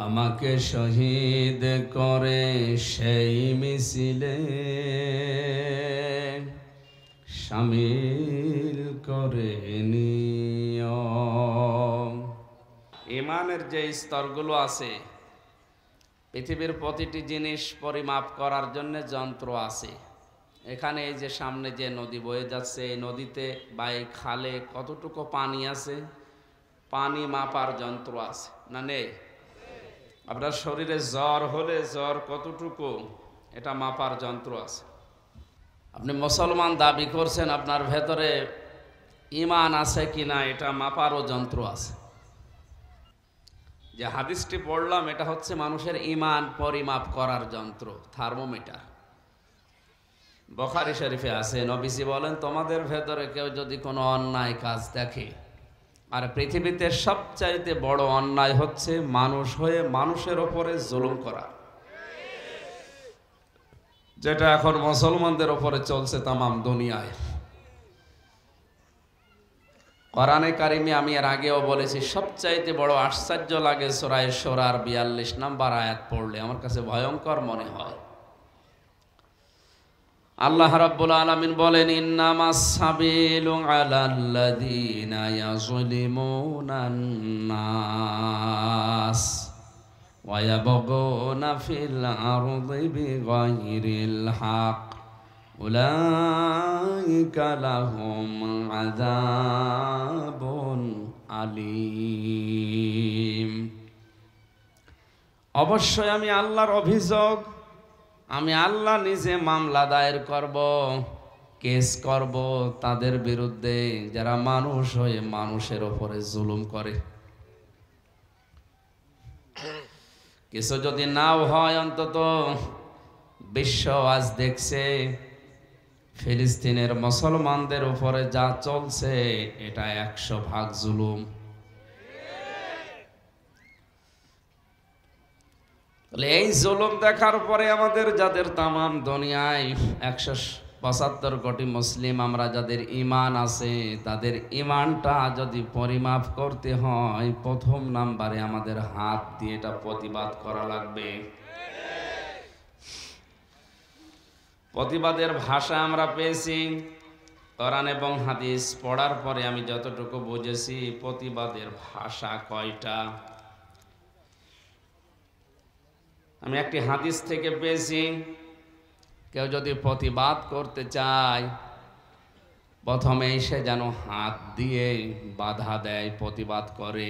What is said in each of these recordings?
আমাকে শহীদ করে সেই মিছিলে শামিল করে নিও। ঈমানের যে স্তরগুলো আছে, পৃথিবীর প্রতিটি জিনিস পরিমাপ করার জন্য যন্ত্র আছে। এখানে এই যে সামনে যে নদী বয়ে যাচ্ছে, এই নদীতে বা এই খালে কতটুকু পানি আছে, পানি মাপার যন্ত্র আছে না নেই? আপনার শরীরে জ্বর হলে জ্বর কতটুকু, এটা মাপার যন্ত্র আছে। আপনি মুসলমান দাবি করছেন, আপনার ভেতরে ঈমান আছে কিনা এটা মাপারও যন্ত্র আছে। যে হাদিসটি পড়লাম এটা হচ্ছে মানুষের ঈমান পরিমাপ করার যন্ত্র, থার্মোমিটার। বুখারী শরীফে আছে, নবীজি বলেন, তোমাদের ভেতরে কেউ যদি কোনো অন্যায় কাজ দেখে, আর পৃথিবীতে সবচাইতে বড় অন্যায় হচ্ছে মানুষ হয়ে মানুষের ওপরে জুলুম করা, যেটা এখন মুসলমানদের ওপরে চলছে তামাম দুনিয়ায়। কোরআনে কারিমে আমি এর আগেও বলেছি, সবচাইতে বড় আশ্চর্য লাগে সূরা শুরার 42 নম্বর আয়াত পড়লে, আমার কাছে ভয়ঙ্কর মনে হয়। আল্লাহ রাব্বুল আলামিন বলেন, ইন্নামাস সাবিলু আলাল্লাযীনা ইয়াযলিমুনান নাস ওয়া ইয়াবগুনা ফিল আরদি বিগাইরিল হক উলাইকা লাহুম আযাবুন আলীম। অবশ্যই আমি আল্লাহর অভিযোগ, আমি আল্লাহ নিজে মামলা দায়ের করব, কেস করব তাদের বিরুদ্ধে যারা মানুষ হয়ে মানুষের ওপরে জুলুম করে। কিছু যদি নাও হয়, অন্তত বিশ্ব আজ দেখছে ফিলিস্তিনের মুসলমানদের উপরে যা চলছে এটা 100 ভাগ জুলুম। এই জুলুম দেখার পরে আমাদের যাদের তামাম দুনিয়ায় 175 কোটি মুসলিম আমরা যাদের ঈমান আছে, তাদের ঈমানটা যদি পরিমাপ করতে হয়, প্রথম নাম্বারে আমাদের হাত দিয়ে এটা প্রতিবাদ করা লাগবে। প্রতিবাদের ভাষা আমরা পেয়েছি কোরআন এবং হাদিস পড়ার পরে আমি যতটুকু বুঝেছি, প্রতিবাদের ভাষা কয়টা আমি একটি হাদিস থেকে পেয়েছি। কেউ যদি প্রতিবাদ করতে চায়, প্রথমেই সে যেন হাত দিয়ে বাধা দেয়, প্রতিবাদ করে।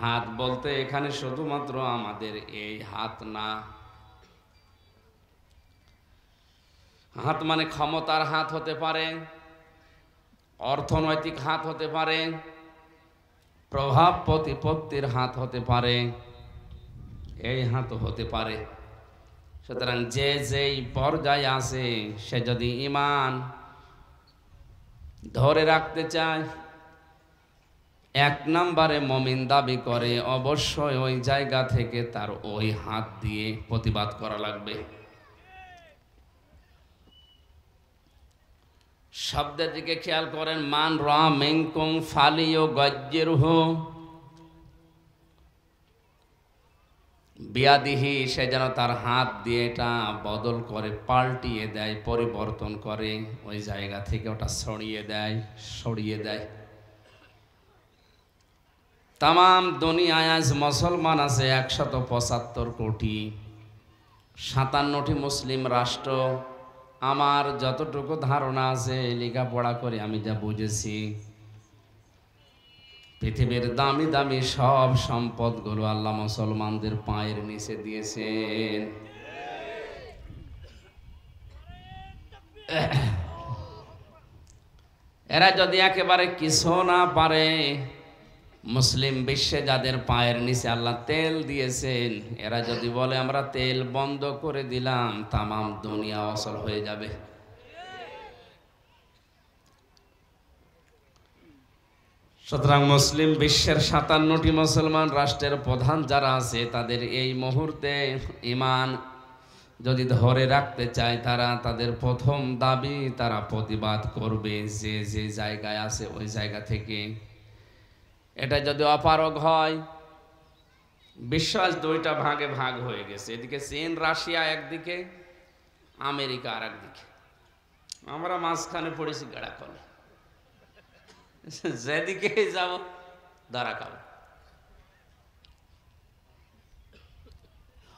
হাত বলতে এখানে শুধুমাত্র আমাদের এই হাত না, হাত মানে ক্ষমতার হাত হতে পারে, অর্থনৈতিক হাত হতে পারে, প্রভাব প্রতিপত্তির হাত হতে পারে, এই হাত হতে পারে। সুতরাং যে যেই পর্যায়ে আছে, সে যদি ঈমান ধরে রাখতে চায়, 1 নম্বরে মুমিন দাবি করে, অবশ্যই ওই জায়গা থেকে তার ওই হাত দিয়ে প্রতিবাদ করা লাগবে। শব্দের দিকে খেয়াল করেন, মান রা মিনকুম ফালিয়ুগাজ্জিরহু বিয়াদিহি, সে যেন তার হাত দিয়ে এটা বদল করে, পাল্টিয়ে দেয়, পরিবর্তন করে, ওই জায়গা থেকে ওটা সরিয়ে দেয়। তামাম দুনিয়ায় আজ মুসলমান আছে 175 কোটি, 57টি মুসলিম রাষ্ট্র। আমার যতটুকু ধারণা আছে, লেখাপড়া করে আমি যা বুঝেছি, পৃথিবীর দামি দামি সব সম্পদগুলো আল্লাহ মুসলমানদের পায়ের নিচে দিয়েছেন। এরা যদি একেবারে কিছু না পারে, মুসলিম বিশ্বে যাদের পায়ের নিচে আল্লাহ তেল দিয়েছেন, এরা যদি বলে আমরা তেল বন্ধ করে দিলাম, তামাম দুনিয়া অচল হয়ে যাবে। সুতরাং মুসলিম বিশ্বের 57টি মুসলমান রাষ্ট্রের প্রধান যারা আছে, তাদের এই মুহূর্তে ঈমান যদি ধরে রাখতে চায়, তারা তাদের প্রথম দাবি তারা প্রতিবাদ করবে, যে যে জায়গায় আছে ওই জায়গা থেকে। এটা যদি অপারগ হয়, বিশ্ব আজ দুইটা ভাগে ভাগ হয়ে গেছে, এদিকে চীন রাশিয়া একদিকে, আমেরিকা আর একদিকে, আমরা মাঝখানে পড়েছি গাড়া কলে। যেদিকে যাব ধরা খাবো।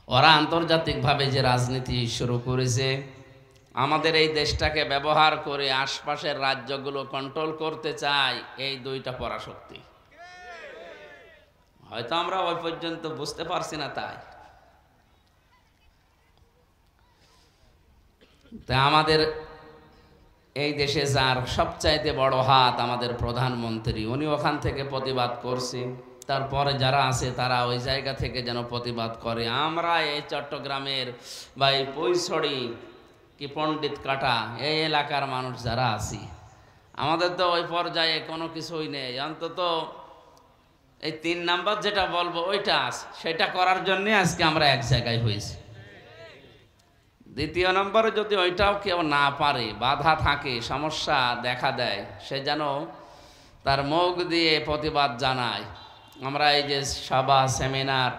ওরা আন্তর্জাতিকভাবে যে রাজনীতি শুরু করেছে, আমাদের এই দেশটাকে ব্যবহার করে আশপাশের রাজ্যগুলো কন্ট্রোল করতে চায় এই দুইটা পরাশক্তি। হয়তো আমরা ওই পর্যন্ত বুঝতে পারছি না, তাই আমাদের এই দেশে যার সবচাইতে বড় হাত আমাদের প্রধানমন্ত্রী, উনি ওখান থেকে প্রতিবাদ করছে, তারপরে যারা আছে তারা ওই জায়গা থেকে যেন প্রতিবাদ করে। আমরা এই চট্টগ্রামের বা এই পৈছড়ি কি পণ্ডিত কাটা এই এলাকার মানুষ যারা আছি, আমাদের তো ওই পর্যায়ে কোনো কিছুই নেই। অন্তত এই 3 নাম্বার যেটা বলবো ওইটা আছে, সেটা করার জন্যে আজকে আমরা এক জায়গায় হয়েছি। দ্বিতীয় নম্বরে যদি ওইটাও কেউ না পারে, বাধা থাকে, সমস্যা দেখা দেয়, সে যেন তার মুখ দিয়ে প্রতিবাদ জানায়। আমরা এই যে সভা সেমিনার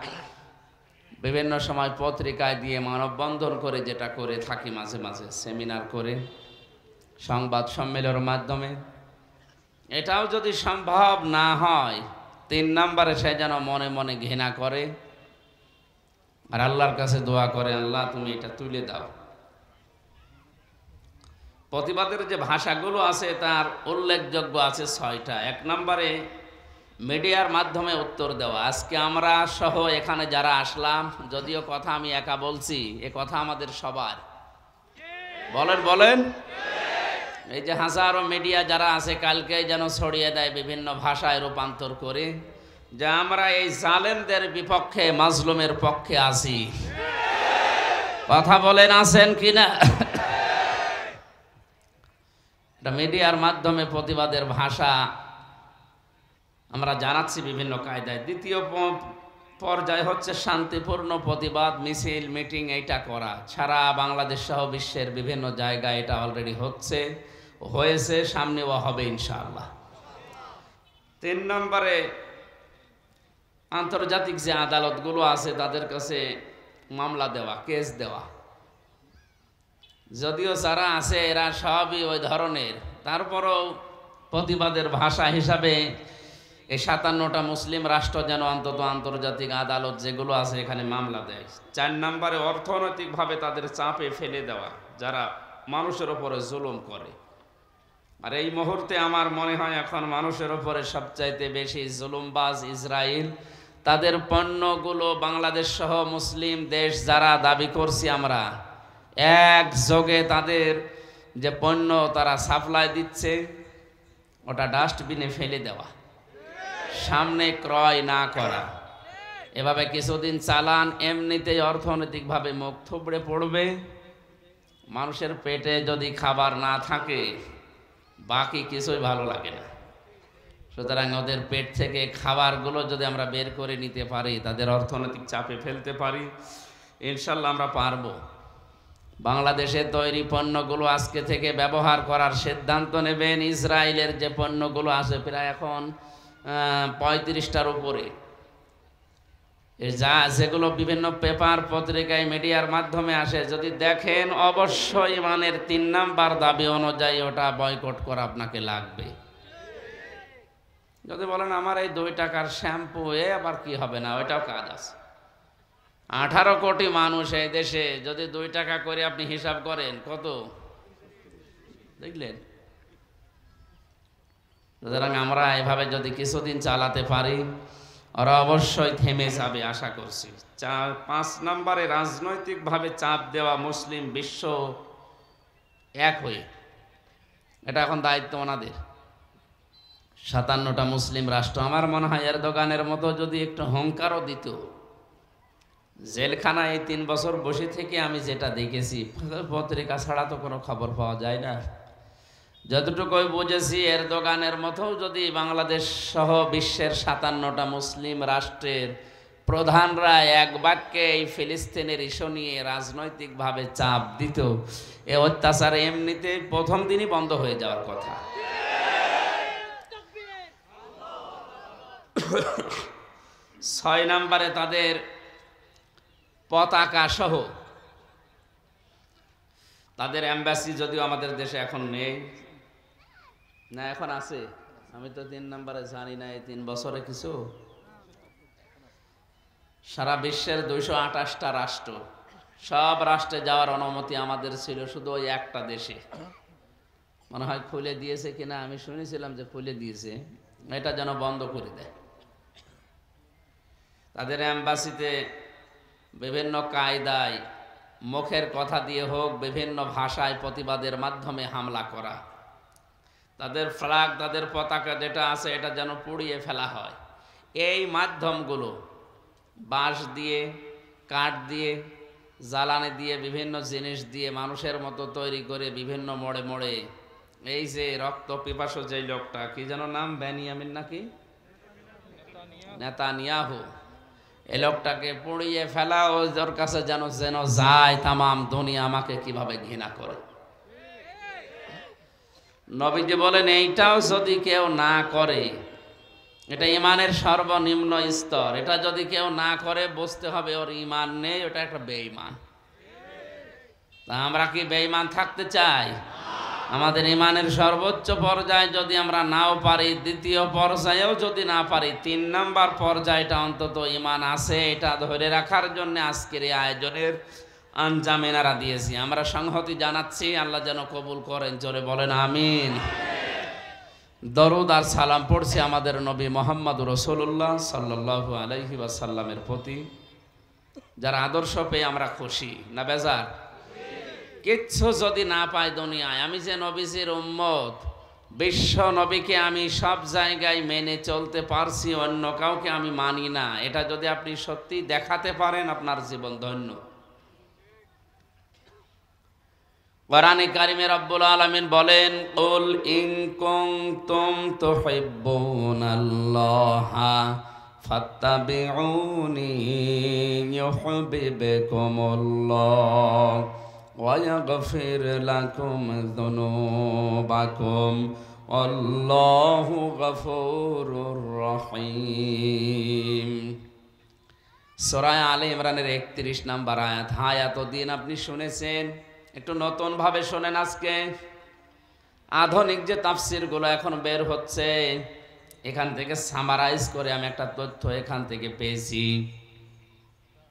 বিভিন্ন সময় পত্রিকায় দিয়ে মানববন্ধন করে যেটা করে থাকি, মাঝে মাঝে সেমিনার করে সংবাদ সম্মেলনের মাধ্যমে, এটাও যদি সম্ভব না হয়, 3 নম্বরে সে যেন মনে মনে ঘৃণা করে আর আল্লাহর কাছে দোয়া করে, আল্লাহ তুমি এটা তুলে দাও। প্রতিবাদের যে ভাষাগুলো আছে তার উল্লেখযোগ্য আছে 6টা। 1 নম্বরে মিডিয়ার মাধ্যমে উত্তর দেওয়া। আজকে আমরা সহ এখানে যারা আসলাম, যদিও কথা আমি একা বলছি, এ কথা আমাদের সবার। বলেন বলেন, এই যে হাজারো মিডিয়া যারা আছে কালকে যেন ছড়িয়ে দেয় বিভিন্ন ভাষায় রূপান্তর করে যে আমরা এই জালেমদের বিপক্ষে, মাজলুমের পক্ষে আছি। কথা বলেন, আছেন কিনা? এটা মিডিয়ার মাধ্যমে প্রতিবাদের ভাষা আমরা জানাচ্ছি বিভিন্ন কায়দায়। দ্বিতীয় পর্যায় হচ্ছে শান্তিপূর্ণ প্রতিবাদ, মিছিল, মিটিং এইটা করা। সারা বাংলাদেশ সহ বিশ্বের বিভিন্ন জায়গায় এটা অলরেডি হচ্ছে, হয়েছে, সামনেও হবে ইনশাআল্লাহ। 3 নম্বরে আন্তর্জাতিক যে আদালতগুলো আছে তাদের কাছে মামলা দেওয়া, কেস দেওয়া। যদিও যারা আছে এরা সবই ওই ধরনের, তারপরও প্রতিবাদের ভাষা হিসাবে এই 57টা মুসলিম রাষ্ট্র যেন অন্তত আন্তর্জাতিক আদালত যেগুলো আছে এখানে মামলা দেয়। 4 নম্বরে অর্থনৈতিকভাবে তাদের চাপে ফেলে দেওয়া যারা মানুষের ওপরে জুলুম করে। আর এই মুহূর্তে আমার মনে হয় এখন মানুষের ওপরে সবচাইতে বেশি জুলুমবাজ ইসরায়েল। তাদের পণ্যগুলো বাংলাদেশ সহ মুসলিম দেশ যারা দাবি করছি আমরা, একযোগে তাদের যে পণ্য তারা সাপ্লাই দিচ্ছে ওটা ডাস্টবিনে ফেলে দেওয়া, সামনে ক্রয় না করা। এভাবে কিছুদিন চালান, এমনিতেই অর্থনৈতিকভাবে মুখ থুবড়ে পড়বে। মানুষের পেটে যদি খাবার না থাকে বাকি কিছুই ভালো লাগে না। সুতরাং ওদের পেট থেকে খাবারগুলো যদি আমরা বের করে নিতে পারি, তাদের অর্থনৈতিক চাপে ফেলতে পারি, ইনশাল্লাহ আমরা পারবো। বাংলাদেশে তৈরি পণ্যগুলো আজকে থেকে ব্যবহার করার সিদ্ধান্ত নেবেন। ইসরায়েলের যে পণ্যগুলো আছে প্রায় এখন 35টার উপরে, যেগুলো বিভিন্ন পেপার পত্রিকায় মিডিয়ার মাধ্যমে আসে, যদি দেখেন অবশ্যই মানের 3 নাম্বার দাবি অনুযায়ী ওটা বয়কট করা আপনাকে লাগবে। যদি বলেন আমার এই 2 টাকার শ্যাম্পু আবার কি হবে না, ওইটাও কাজ আছে। 18 কোটি মানুষ এই দেশে, যদি 2 টাকা করে আপনি হিসাব করেন কত, দেখলেন? সুতরাং আমরা এভাবে যদি কিছুদিন চালাতে পারি, ওরা অবশ্যই থেমে যাবে আশা করছি। 5 নম্বরে রাজনৈতিকভাবে চাপ দেওয়া মুসলিম বিশ্ব এক হয়ে, এটা এখন দায়িত্ব ওনাদের। 57টা মুসলিম রাষ্ট্র, আমার মনে হয় এরদোগানের মতো যদি একটু হুঙ্কারও দিত, জেলখানায় এই 3 বছর বসে থেকে আমি যেটা দেখেছি, পত্রিকা ছাড়া তো কোনো খবর পাওয়া যায় না, যতটুকুই বুঝেছি এরদোগানের মতো যদি বাংলাদেশ সহ বিশ্বের 57টা মুসলিম রাষ্ট্রের প্রধানরা এক বাক্যে এই ফিলিস্তিনের ইস্যু নিয়ে রাজনৈতিকভাবে চাপ দিত, এ অত্যাচার এমনিতে প্রথম দিনই বন্ধ হয়ে যাওয়ার কথা। 6 নম্বরে তাদের পতাকা সহ তাদের এম্বাসি, যদিও আমাদের দেশে এখন নেই, না এখন আছে, আমি তো 3 নম্বরে জানি না এই 3 বছরে কিছু। সারা বিশ্বের 228টা রাষ্ট্র, সব রাষ্ট্রে যাওয়ার অনুমতি আমাদের ছিল, শুধু ওই একটা দেশে মনে হয় খুলে দিয়েছে কিনা, আমি শুনেছিলাম যে খুলে দিয়েছে, এটা যেন বন্ধ করে দেয়। তাদের এম্বাসিতে বিভিন্ন কায়দায় মুখের কথা দিয়ে হোক, বিভিন্ন ভাষায় প্রতিবাদের মাধ্যমে হামলা করা, তাদের ফ্ল্যাগ, তাদের পতাকা যেটা আছে এটা যেন পুড়িয়ে ফেলা হয়। এই মাধ্যমগুলো বাঁশ দিয়ে, কাঠ দিয়ে, জ্বালানি দিয়ে, বিভিন্ন জিনিস দিয়ে মানুষের মতো তৈরি করে বিভিন্ন মোড়ে মোড়ে, এই যে রক্ত পিপাসু যে লোকটা, কি যেন নাম, বেনিয়ামিন নাকি নেতানিয়াহু, এই লোকটাকে পুড়িয়ে ফেলা, ওর কাছে যেন যেন যায় তামাম দুনিয়া আমাকে কিভাবে ঘৃণা করে। নবীজি বলেন এইটাও যদি কেউ না করে, এটা ইমানের সর্বনিম্ন স্তর, এটা যদি কেউ না করে বুঝতে হবে ওর ইমান নেই, ওটা একটা বেঈমান। তা আমরা কি বেঈমান থাকতে চাই? আমাদের ইমানের সর্বোচ্চ পর্যায়ে যদি আমরা নাও পারি, দ্বিতীয় পর্যায়েও যদি না পারি, 3 নম্বর পর্যায়টা অন্তত ইমান আছে, এটা ধরে রাখার জন্য আজকের এই আয়োজনের আঞ্জাম এনারা দিয়েছি। আমরা সংহতি জানাচ্ছি, আল্লাহ যেন কবুল করেন, জোরে বলেন আমিন। দরুদ আর সালাম পড়ছি আমাদের নবী মোহাম্মদ রাসূলুল্লাহ সাল্লাল্লাহু আলাইহি ওয়াসাল্লামের প্রতি, যার আদর্শ পেয়ে আমরা খুশি না বেজার। কিচ্ছু যদি না পাই দুনিয়ায়, আমি যে নবীজির উম্মত, বিশ্ব নবীকে আমি সব জায়গায় মেনে চলতে পারছি, অন্য কাউকে আমি মানি না, এটা যদি আপনি সত্যি দেখাতে পারেন, আপনার জীবন ধন্য। কোরআনে কারিমে রব্বুল আলামিন বলেন, কুল ইন কুনতুম তুহিব্বুনাল্লাহা ফাত্তাবিউনি ইউহিব্বুকুমুল্লাহ ওয়া ইয়াগফির লাকুম যুনুবাকুম আল্লাহু গফুরুর রহিম। সূরা আলে ইমরানের 31 নম্বর আয়াত। হ্যাঁ, এতদিন আপনি শুনেছেন, একটু নতুন ভাবে শোনেন। আজকে আধুনিক যে তাফসিরগুলো এখন বের হচ্ছে, এখান থেকে সামারাইজ করে আমি একটা তথ্য এখান থেকে পেয়েছি,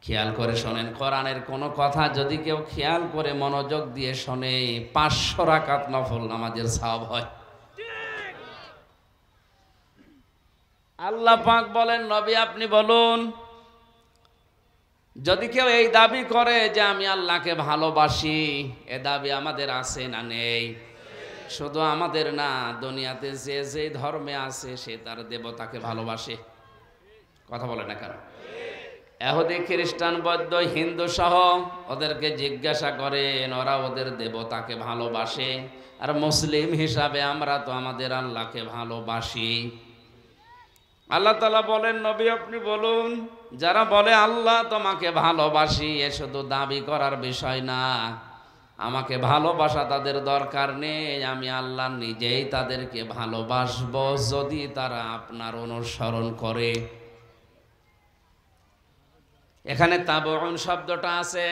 খেয়াল করে শোনেন। কোরআনের কোনো কথা যদি কেউ খেয়াল করে মনোযোগ দিয়ে শোনে, 500 রাকাত নফল নামাজের সওয়াব হয়। আল্লাহ পাক বলেন, নবী আপনি বলুন, যদি কেউ এই দাবি করে যে আমি আল্লাহকে ভালোবাসি, এ দাবি আমাদের আছে না নেই? শুধু আমাদের না, দুনিয়াতে যে যে ধর্মে আছে সে তার দেবতাকে ভালোবাসে। কথা বলে না কেন? ইহুদি, খ্রিস্টান, বৌদ্ধ, হিন্দু সহ ওদেরকে জিজ্ঞাসা করেন, ওরা ওদের দেবতাকে ভালোবাসে। আর মুসলিম হিসাবে আমরা তো আমাদের আল্লাহকে ভালোবাসি। আল্লাহ তাআলা বলেন, নবী আপনি বলুন, যারা বলে আল্লাহ তোমাকে ভালোবাসি, এ শুধু দাবি করার বিষয় না, আমাকে ভালোবাসা তাদের দরকার নেই, আমি আল্লাহ নিজেই তাদেরকে ভালোবাসবো যদি তারা আপনার অনুসরণ করে। এখানে তাবউন শব্দটা আছে,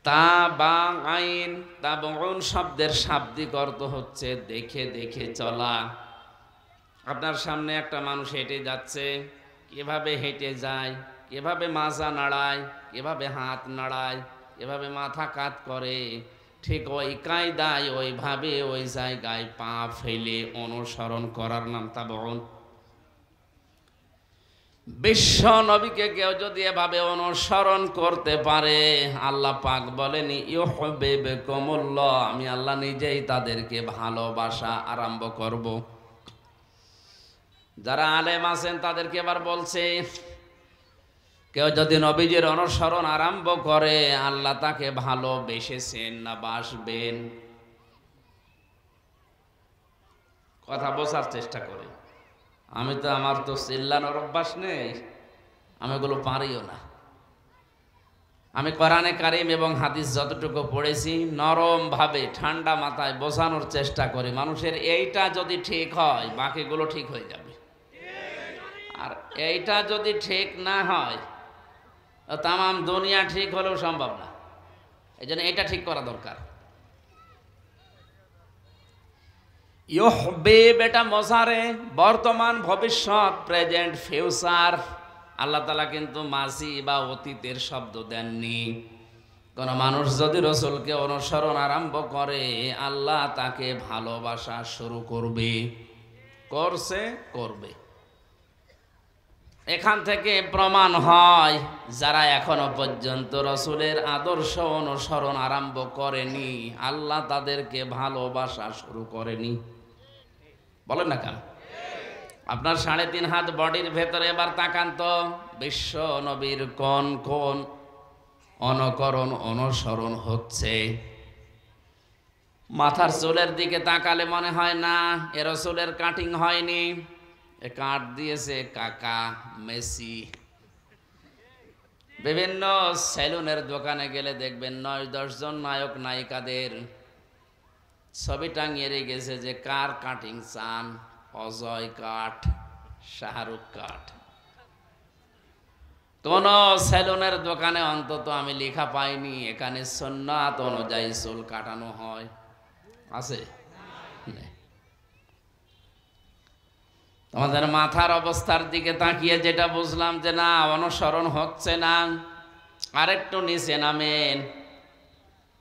তাবাআইন। তাবউন শব্দের শাব্দিক অর্থ হচ্ছে দেখে দেখে চলা। আপনার সামনে একটা মানুষ হেঁটে যাচ্ছে, কিভাবে হেঁটে যায়, কিভাবে মাজা নাড়ায়, কিভাবে হাত নাড়ায়, কিভাবে মাথা কাত করে, ঠিক ওই কায়দায় ওইভাবে ওই জায়গায় পা ফেলে অনুসরণ করার নাম তাবউন। বিশ্ব নবীকে কেউ যদি এভাবে অনুসরণ করতে পারে, আল্লাহ পাক বলেন ইউহিব্বুকুমুল্লাহ, আমি আল্লাহ নিজেই তাদেরকে ভালোবাসা আরম্ভ করব। যারা আলেম আছেন তাদেরকে এবার বলছে, কেউ যদি নবীজির অনুসরণ আরম্ভ করে, আল্লাহ তাকে ভালোবেসেছেন না বাসবেন? কথা বোঝার চেষ্টা করে। আমি তো, আমার তো চিল্লানোর অভ্যাস নেই, আমি এগুলো পারিও না। আমি কোরআনে কারিম এবং হাদিস যতটুকু পড়েছি, নরম ভাবে ঠান্ডা মাথায় বোঝানোর চেষ্টা করি। মানুষের এইটা যদি ঠিক হয়, বাকিগুলো ঠিক হয়ে যাবে। আর এইটা যদি ঠিক না হয়, তামাম দুনিয়া ঠিক হলেও সম্ভব না। এই জন্য এটা ঠিক করা দরকার। ইউহবিব এটা মজারে, বর্তমান, ভবিষ্যৎ, প্রেজেন্ট, ফিউচার। আল্লাহ তাআলা কিন্তু মাঝি বা অতীতের শব্দ দেননি। কোন মানুষ যদি রসুলকে অনুসরণ আরম্ভ করে, আল্লাহ তাকে ভালোবাসা শুরু করবে, করবে। এখান থেকে প্রমাণ হয় যারা এখনো পর্যন্ত রসুলের আদর্শ অনুসরণ আরম্ভ করেনি, আল্লাহ তাদেরকে ভালোবাসা শুরু করেনি। বলেন না কেন? আপনার 3.5 হাত বডির ভেতরে এবার তাকান তো, বিশ্ব নবীর কোন কোন অনুকরণ অনুসরণ হচ্ছে? মাথার চুলের দিকে তাকালে মনে হয় না এ রসুলের কাটিং হয়নি, এ কাট দিয়েছে কাকা মেসি। বিভিন্ন সেলুনের দোকানে গেলে দেখবেন 9-10 জন নায়ক নায়িকাদের ছবি টাঙিয়ে রেখেছে যে কার কাটিং চান, অজয় কাট, শাহরুখ কাট। কোন সেলুনের দোকানে অন্তত আমি লেখা পাইনি এখানে সুন্নাত অনুযায়ী চুল কাটানো হয়। আছে? আমাদের মাথার অবস্থার দিকে তাকিয়ে যেটা বুঝলাম যে না, অনুসরণ হচ্ছে না, আরেকটু নিচে নামেন।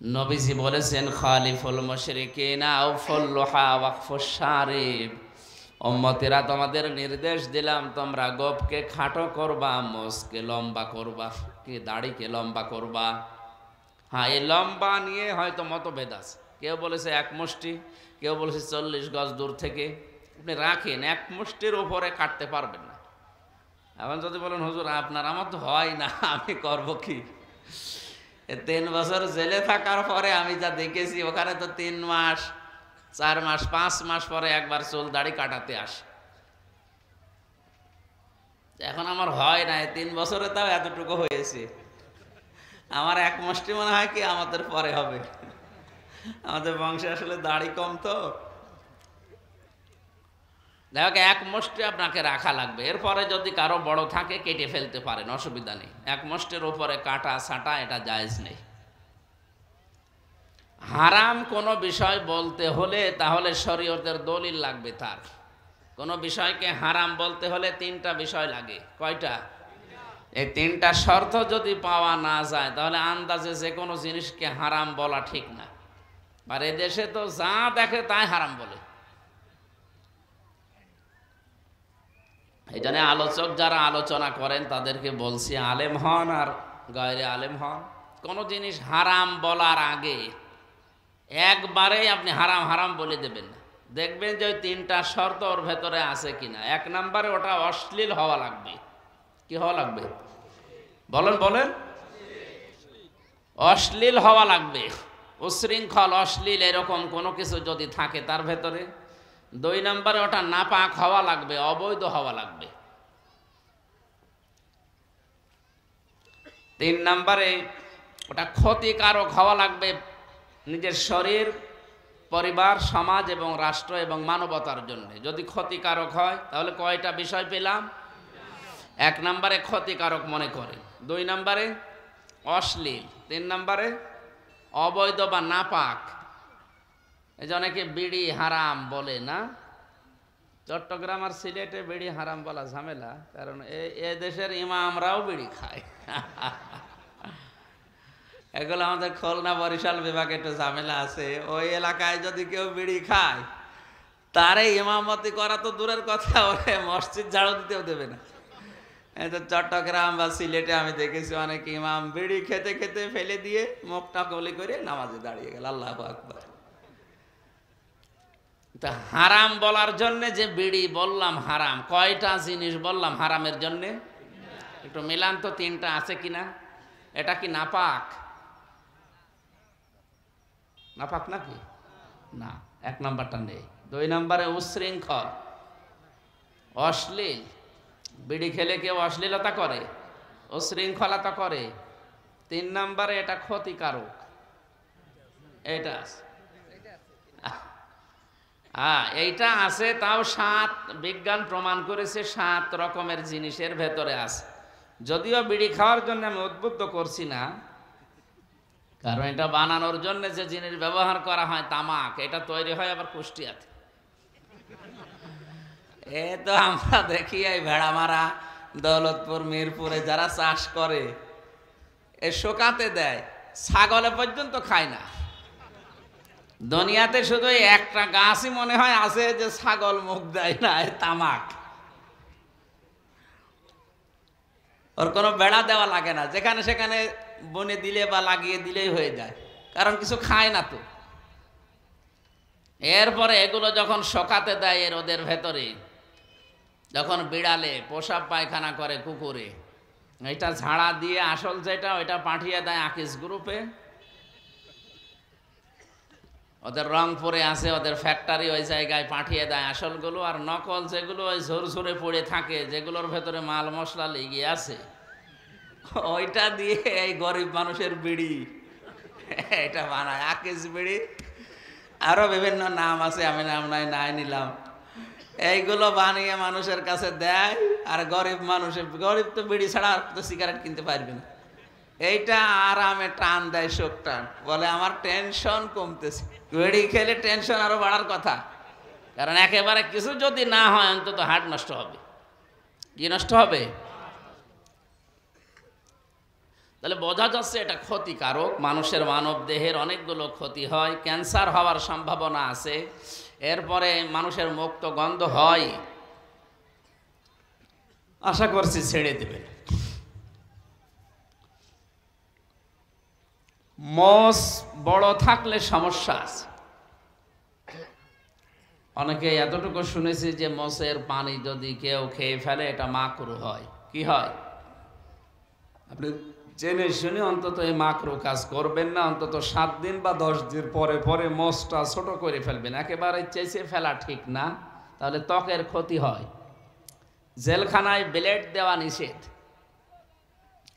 নবীজি বলেছেন খালিফুল মুশরিকিনা আউফুল লুহা ওয়াকফুশ শারিব। উম্মতেরা তোমাদের নির্দেশ দিলাম, তোমরা গোপকে খাটো করবা, মোষকে লম্বা করবা, কি দাড়িকে লম্বা করবা। হ্যাঁ, এই লম্বা নিয়ে হয়তো মতভেদ আছে। কেউ বলেছে 1 মুষ্টি, কেউ বলেছে 40 গজ দূর থেকে। আপনি রাখেন, 1 মুষ্টির উপরে কাটতে পারবেন না। এখন যদি বলেন হুজুর আপনার, আমার তো হয় না, আমি করব কি? 3 বছর জেলে থাকার পরে আমি যা দেখেছি, ওখানে তো 3 মাস 4 মাস 5 মাস পরে একবার চুল দাড়ি কাটাতে আসে। এখন আমার হয় না, 3 বছরে তাও এতটুকু হয়েছে। আমার 1 মুষ্টি মনে হয় কি আমাদের পরে হবে। আমাদের বংশে আসলে দাড়ি কম তো। দেখো, 1 মুষ্টি আপনাকে রাখা লাগবে। এরপরে যদি কারো বড় থাকে কেটে ফেলতে পারেন, অসুবিধা নেই। 1 মুষ্টির উপরে কাটা ছাটা এটা জায়েজ নেই। হারাম কোনো বিষয় বলতে হলে তাহলে শরীয়তের দলিল লাগবে। তার কোনো বিষয়কে হারাম বলতে হলে 3টা বিষয় লাগে। কয়টা? এই 3টা শর্ত যদি পাওয়া না যায় তাহলে আন্দাজে যে কোনো জিনিসকে হারাম বলা ঠিক না। আর এদেশে তো যা দেখে তাই হারাম বলে। এই জন্য আলোচক যারা আলোচনা করেন তাদেরকে বলছি, আলেম হন আর গায়রে আলেম হন, কোনো জিনিস হারাম বলার আগে একবারেই আপনি হারাম হারাম বলে দেবেন না। দেখবেন যে ওই 3টা শর্ত ওর ভেতরে আছে কিনা। 1 নম্বরে ওটা অশ্লীল হওয়া লাগবে। কি হওয়া লাগবে? বলেন। অশ্লীল হওয়া লাগবে, উশৃঙ্খল, অশ্লীল এরকম কোনো কিছু যদি থাকে তার ভেতরে। 2 নম্বরে ওটা নাপাক হওয়া লাগবে, অবৈধ হওয়া লাগবে। 3 নম্বরে ওটা ক্ষতিকারক হওয়া লাগবে নিজের শরীর, পরিবার, সমাজ এবং রাষ্ট্র এবং মানবতার জন্য। যদি ক্ষতিকারক হয় তাহলে কয়টা বিষয় পেলাম? 1 নম্বরে ক্ষতিকারক মনে করে, 2 নম্বরে অশ্লীল, 3 নম্বরে অবৈধ বা নাপাক। এই যে অনেকে বিড়ি হারাম বলে না, চট্টগ্রাম আর সিলেটে বিড়ি হারাম বলা ঝামেলা, কারণ এ দেশের ইমামরাও বিড়ি খায়। এগুলো আমাদের খুলনা বরিশাল বিভাগে একটু ঝামেলা আছে। ওই এলাকায় যদি কেউ বিড়ি খায়, তারে ইমামতি করা তো দূরের কথা, ওরে মসজিদ ঝাড়ু দিতেও দেবে না। চট্টগ্রাম বা সিলেটে আমি দেখেছি অনেক ইমাম বিড়ি খেতে খেতে ফেলে দিয়ে মুখটা কলি করে নামাজে দাঁড়িয়ে গেল। আল্লাহু আকবার। তা হারাম বলার জন্য যে বিড়ি বললাম হারাম, কয়টা জিনিস বললাম হারামের জন্য? একটু মিলান তো, 3টা আছে কিনা? এটা কি নাপাক? নাপাক নাকি? না, 1 নম্বরটা নেই। 2 নম্বরে উশৃঙ্খল, অশ্লীল। বিড়ি খেলে কেউ অশ্লীলতা করে, উশৃঙ্খলতা করে। 3 নম্বরে এটা ক্ষতিকারক। এটা হ্যাঁ, এইটা আছে, তাও 7, বিজ্ঞান প্রমাণ করেছে 7 রকমের জিনিসের ভেতরে আছে। যদিও বিড়ি খাওয়ার জন্য আমি উদ্বুদ্ধ করছি না, কারণ এটা বানানোর জন্য যে জিনিস ব্যবহার করা হয় তামাক, এটা তৈরি হয় আবার কুষ্টিয়াতে। এ তো আমরা দেখি এই ভেড়ামারা, দৌলতপুর, মিরপুরে যারা চাষ করে এ শোকাতে দেয়, ছাগলে পর্যন্ত খায় না। দুনিয়াতে শুধু একটা গাছই মনে হয় আছে যে ছাগল মুখ দেয় না, তামাক। ওর কোনো বেড়া দেওয়া লাগে না, যেখানে সেখানে বনে দিলে বা লাগিয়ে দিলেই হয়ে যায়, কারণ কিছু খায় না তো। এরপরে এগুলো যখন শোকাতে দেয় এর ওদের ভেতরে, যখন বিড়ালে পোশাক পায়খানা করে কুকুরে, এটা ঝাড়া দিয়ে আসল যেটা ওইটা পাঠিয়ে দেয় আকিস গ্রুপে। ওদের রংপুরে আছে, ওদের ফ্যাক্টরি, ওই জায়গায় পাঠিয়ে দেয় আসলগুলো। আর নকল যেগুলো ওই ঝরঝরে পড়ে থাকে, যেগুলোর ভেতরে মাল মশলা লেগে আছে, ওইটা দিয়ে এই গরিব মানুষের বিড়ি এটা বানায়, আকিস বিড়ি। আরো বিভিন্ন নাম আছে, আমি নাম নাই নিলাম। এইগুলো বানিয়ে মানুষের কাছে দেয়, আর গরিব মানুষের, গরিব তো বিড়ি ছাড়া আর তো সিগারেট কিনতে পারবে না, এইটা আরামে টান দেয়, শোক টান, বলে আমার টেনশন কমতেছে। বিড়ি খেলে টেনশন আরো বাড়ার কথা, কারণ একেবারে কিছু যদি না হয় অন্তত হার্ট নষ্ট হবে। কি নষ্ট হবে? তাহলে বোঝা যাচ্ছে এটা ক্ষতিকারক, মানুষের মানব দেহের অনেকগুলো ক্ষতি হয়, ক্যান্সার হওয়ার সম্ভাবনা আছে। এরপরে মানুষের মুখ তো গন্ধ হয়, আশা করছি ছেড়ে দেবেন। মোষ বড় থাকলে সমস্যা আছে। অনেকে এতটুকু শুনেছি যে মোষের পানি যদি কেউ খেয়ে ফেলে এটা মাকরু হয়। কি হয়? আপনি জেনে শুনে অন্তত এই মাকরু কাজ করবেন না। অন্তত 7 দিন বা 10 দিন পরে পরে মোষটা ছোট করে ফেলবেন। একেবারে চেঁচে ফেলা ঠিক না, তাহলে ত্বকের ক্ষতি হয়। জেলখানায় ব্লেড দেওয়া নিষেধ।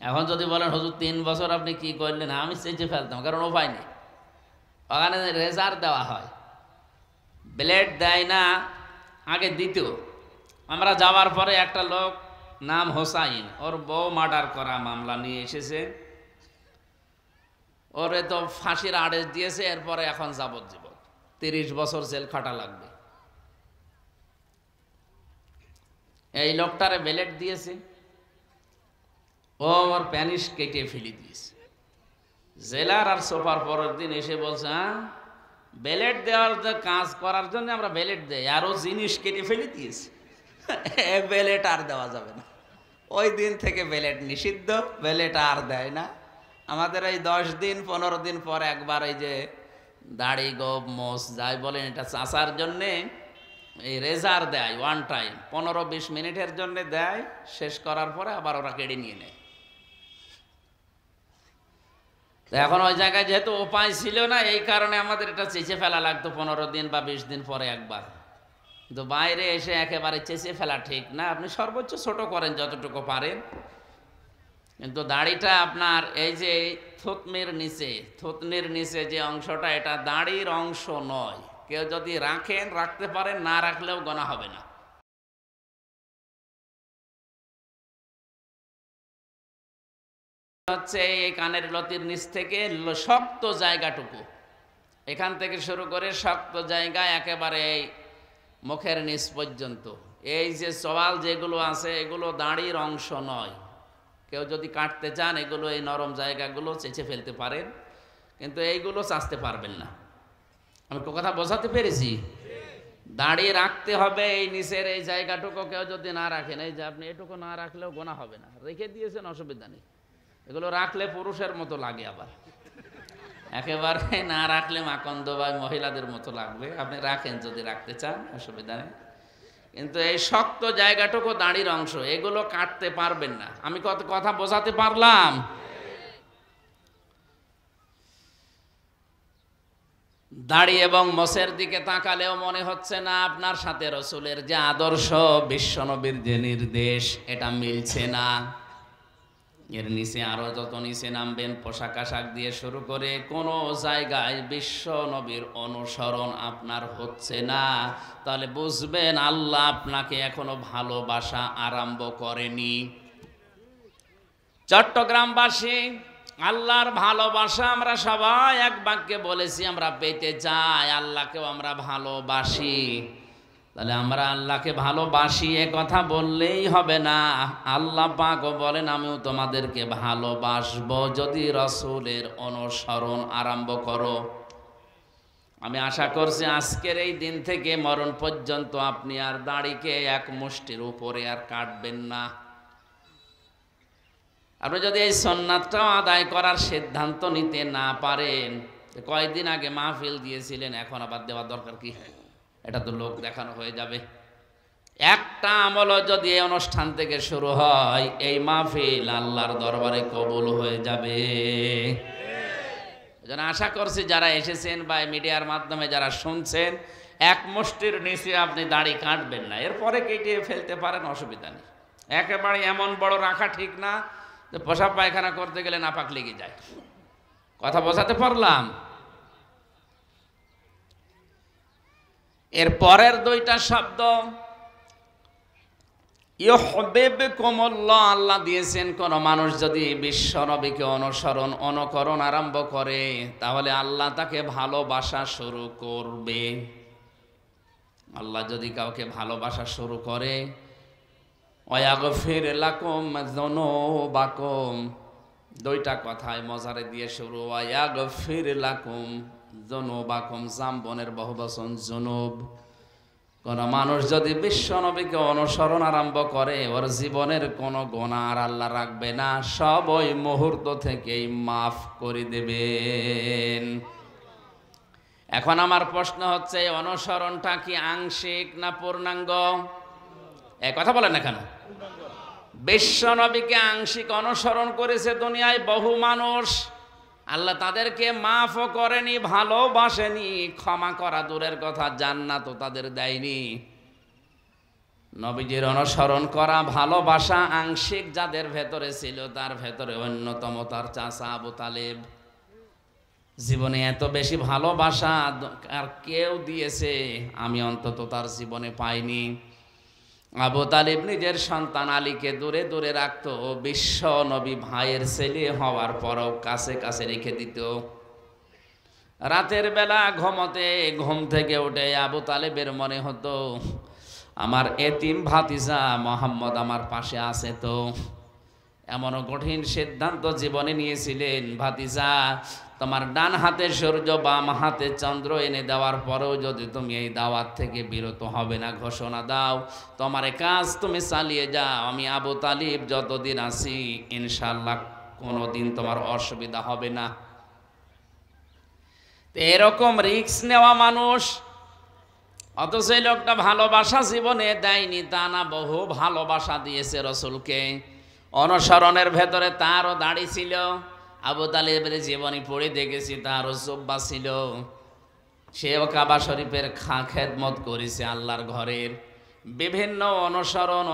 এখন যদি বলেন হুজুর 3 বছর আপনি কি করলেন, আমি চেঁচে ফেলতাম, কারণ উপায় নেই। ওখানে রেজার দেওয়া হয়, ব্লেড দেয় না। আগে দিত। আমরা যাওয়ার পরে একটা লোক নাম হোসাইন, ওর বউ মার্ডার করা মামলা নিয়ে এসেছে। ওরে তো ফাঁসির আদেশ দিয়েছে, এরপরে এখন যাবজ্জীবন 30 বছর জেল খাটা লাগবে। এই লোকটারে ব্লেড দিয়েছে, ও ওর প্যানিস কেটে ফেলে দিয়েছে। জেলার আর সোফার পরের দিন এসে বলছে, হ্যাঁ ব্লেড দেওয়ার কাজ করার জন্য আমরা ব্লেড দেই, আরও জিনিস কেটে ফেলে দিয়েছে, ব্লেড আর দেওয়া যাবে না। ওই দিন থেকে ব্লেড নিষিদ্ধ, ব্লেড আর দেয় না। আমাদের এই 10 দিন 15 দিন পর একবার এই যে দাড়ি গোপ মোষ যাই বলেন এটা চাষার জন্যে এই রেজার দেয়, ওয়ান টাইম 15-20 মিনিটের জন্য দেয়, শেষ করার পরে আবার ওরা কেড়ে নিয়ে নেয়। এখন ওই জায়গায় যেহেতু উপায় ছিল না, এই কারণে আমাদের এটা চেঁচে ফেলা লাগতো 15 দিন বা 20 দিন পরে একবার। কিন্তু বাইরে এসে একেবারে চেঁচে ফেলা ঠিক না। আপনি সর্বোচ্চ ছোট করেন যতটুকু পারেন, কিন্তু দাড়িটা আপনার এই যে থুতনির নিচে যে অংশটা, এটা দাড়ির অংশ নয়। কেউ যদি রাখেন রাখতে পারেন, না রাখলেও গোনা হবে না। হচ্ছে এই কানের লতির নিচ থেকে শক্ত জায়গাটুকু, এখান থেকে শুরু করে শক্ত জায়গা একেবারে এই মুখের নিচ পর্যন্ত, এই যে সওয়াল যেগুলো আছে এগুলো দাড়ির অংশ নয়। কেউ যদি কাটতে চান এগুলো, এই নরম জায়গাগুলো চেঁচে ফেলতে পারেন, কিন্তু এইগুলো চাচতে পারবেন না। আমি কথা বোঝাতে পেরেছি? দাড়ি রাখতে হবে এই নিচের এই জায়গাটুকু। কেউ যদি না রাখেন, এই যে আপনি এটুকু না রাখলেও গোনা হবে না, রেখে দিয়েছেন অসুবিধা নেই। এগুলো রাখলে পুরুষের মতো লাগে, আবার একেবারে না রাখলে মাকন্দ বা মহিলাদের মতো লাগবে। আপনি রাখেন যদি রাখতে চান, অসুবিধা নেই। কিন্তু এই শক্ত জায়গাটুকু দাড়ির অংশ, এগুলো কাটতে পারবেন না। আমি কত কথা বোঝাতে পারলাম? দাড়ি এবং মোষের দিকে তাকালেও মনে হচ্ছে না আপনার সাথে রসুলের যে আদর্শ, বিশ্বনবীর যে নির্দেশ, এটা মিলছে না। এর নিচে আরো যত নিচে নামবেন, পোশাক আশাক দিয়ে শুরু করে কোনো জায়গায় বিশ্ব নবীর অনুসরণ আপনার হচ্ছে না, তাহলে বুঝবেন আল্লাহ আপনাকে এখনো ভালোবাসা আরম্ভ করেনি। চট্টগ্রামবাসী, আল্লাহর ভালোবাসা আমরা সবাই এক বাক্যে বলেছি আমরা পেতে চাই, আল্লাহকেও আমরা ভালোবাসি। তাহলে আমরা আল্লাহকে ভালোবাসি এ কথা বললেই হবে না, আল্লাহ পাকও বলেন আমিও তোমাদেরকে ভালোবাসবো যদি রাসূলের অনুসরণ আরম্ভ করো। আমি আশা করছি আজকের এই দিন থেকে মরণ পর্যন্ত আপনি আর দাড়িকে এক মুষ্টির উপরে আর কাটবেন না। আপনি যদি এই সুন্নাতটাও আদায় করার সিদ্ধান্ত নিতে না পারেন, কয়েকদিন আগে মাহফিল দিয়েছিলেন, এখন আবার দেওয়ার দরকার কি? এটা তো লোক দেখানো হয়ে যাবে। একটা আমলও যদি এই অনুষ্ঠান থেকে শুরু হয়, এই মাহফিল আল্লাহর দরবারে কবুল হয়ে যাবে। এজন্য আশা করছি যারা এসেছেন বা মিডিয়ার মাধ্যমে যারা শুনছেন, এক মুষ্টির নিচে আপনি দাড়ি কাটবেন না, এরপরে কেটে ফেলতে পারেন, অসুবিধা নেই। একেবারে এমন বড় রাখা ঠিক না যে পেশাব পায়খানা করতে গেলে নাপাক লেগে যায়। কথা বোঝাতে পারলাম? এর পরের দুইটা শব্দ ইউহিব্বুকুমুল্লাহ, আল্লাহ দিয়েছেন কোন মানুষ যদি বিশ্ব নবীকে অনুকরণ আরম্ভ করে, তাহলে আল্লাহ তাকে ভালোবাসা শুরু করবে। আল্লাহ যদি কাউকে ভালোবাসা শুরু করে, ওয়াগফির লাকুম যুনুবাকুম, দুইটা কথায় মজারে দিয়ে শুরু, ওয়াগফির লাকুম যুনুবাকুম, জামবনের বহুবচন যুনুব। কোন মানুষ যদি বিশ্ব নবীকে অনুসরণ আরম্ভ করে, ওর জীবনের কোনো গুনাহ আর আল্লাহ রাখবে না, সব ওই মুহূর্ত থেকেই মাফ করে দেবেন। এখন আমার প্রশ্ন হচ্ছে, অনুসরণটা কি আংশিক না পূর্ণাঙ্গ? এই কথা বলেন না কেন? বিশ্ব নবীকে আংশিক অনুসরণ করেছে দুনিয়ায় বহু মানুষ, আল্লাহ তাদেরকে মাফও করেনি, ভালোবাসেনি, ক্ষমা করা দূরের কথা জান্নাতও তাদের দেয়নি। নবীজির অনুসরণ করা ভালোবাসা আংশিক যাদের ভেতরে ছিল, তার ভেতরে অন্যতম তার চাচা আবু তালেব। জীবনে এত বেশি ভালোবাসা আর কেউ দিয়েছে আমি অন্তত তার জীবনে পাইনি। আবু তালিব নিজের সন্তান আলীকে দূরে দূরে রাখত, বিশ্ব নবী ভাইয়ের ছেলে হওয়ার পরও কাছে কাছে রেখে দিত। রাতের বেলা ঘুম থেকে উঠে আবু তালেবের মনে হতো আমার এতিম ভাতিজা মোহাম্মদ আমার পাশে আছে। তো এমনও কঠিন সিদ্ধান্ত জীবনে নিয়েছিলেন, ভাতিজা তোমার ডান হাতে সূর্য বাম হাতে চন্দ্র এনে দেওয়ার পরেও যদি তুমি এই দাওয়াত থেকে বিরত হবে না ঘোষণা দাও, তোমার কাজ তুমি চালিয়ে যাও, আমি আবু তালিব যতদিন আছি ইনশাআল্লাহ কোনোদিন তোমার অসুবিধা হবে না। এরকম রিস্ক নেওয়া মানুষ, অথচ এই লোকটা ভালোবাসা জীবনে দেয়নি তা না, বহু ভালোবাসা দিয়েছে রসুলকে। অনুসরণের ভেতরে তারও দাড়ি ছিল, আবু তালেবের জীবনী পড়ে দেখেছি তারও জুব্বা ছিল, সেও কাবা শরীফের খেদমত করেছে আল্লাহর ঘরের। বিভিন্ন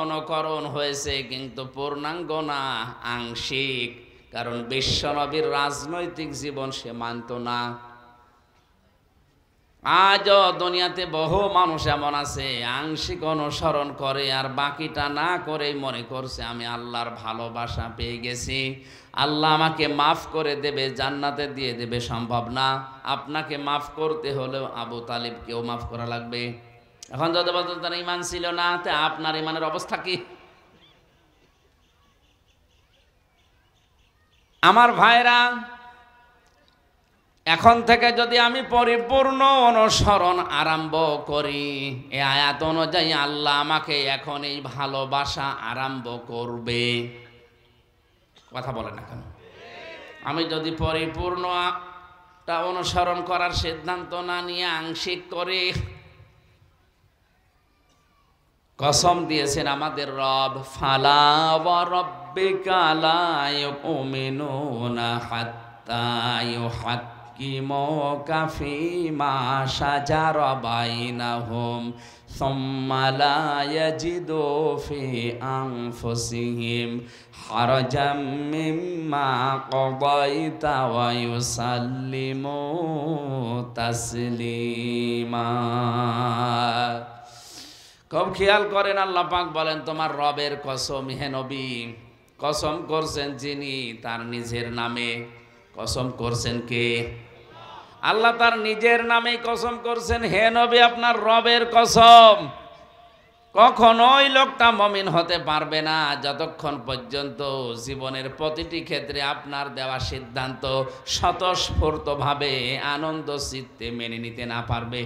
অনুকরণ হয়েছে, কিন্তু পূর্ণাঙ্গ না, আংশিক। কারণ বিশ্বনবীর রাজনৈতিক জীবন সে মানত না। আজও দুনিয়াতে বহু মানুষ এমন আছে আংশিক অনুসরণ করে আর বাকিটা না করেই মনে করছে আমি আল্লাহর ভালোবাসা পেয়ে গেছি, আল্লাহ আমাকে মাফ করে দেবে, জান্নাতে দিয়ে দেবে। সম্ভব না। আপনাকে মাফ করতে হলেও আবু তালিবকেও মাফ করা লাগবে। এখন যদি বলতে তার ইমান ছিল না, তা আপনার ইমানের অবস্থা কি? আমার ভাইরা, এখন থেকে যদি আমি পরিপূর্ণ অনুসরণ আরম্ভ করি, এই আয়াত অনুযায়ী আল্লাহ আমাকে এখন এই ভালোবাসা আরম্ভ করবে। কথা বলে না কেন? আমি যদি পরিপূর্ণটা অনুসরণ করার সিদ্ধান্ত না নিয়ে আংশিক করে, কসম দিয়েছেন আমাদের রব, ফালা ওয়া রাব্বিকা লা ইউমিনুনা হাত্তা يحكموك فيما شجر بينهم ثم لا يجدوا في أنفسهم حرجا مما قضيت ويسلموا تسليما খুব খেয়াল করেন আল্লাহ পাক বলেন তোমার রবের কসম হে নবী কসম করছেন যিনি তার নিজের নামে কসম করছেন কে আল্লাহ তার নিজের নামে কসম করছেন হে নবী আপনার রবের কসম কখনোই লোকটা মুমিন হতে পারবে না যতক্ষণ পর্যন্ত জীবনের প্রতিটি ক্ষেত্রে আপনার দেওয়া সিদ্ধান্ত স্বতঃস্ফূর্তভাবে আনন্দ চিত্তে মেনে নিতে না পারবে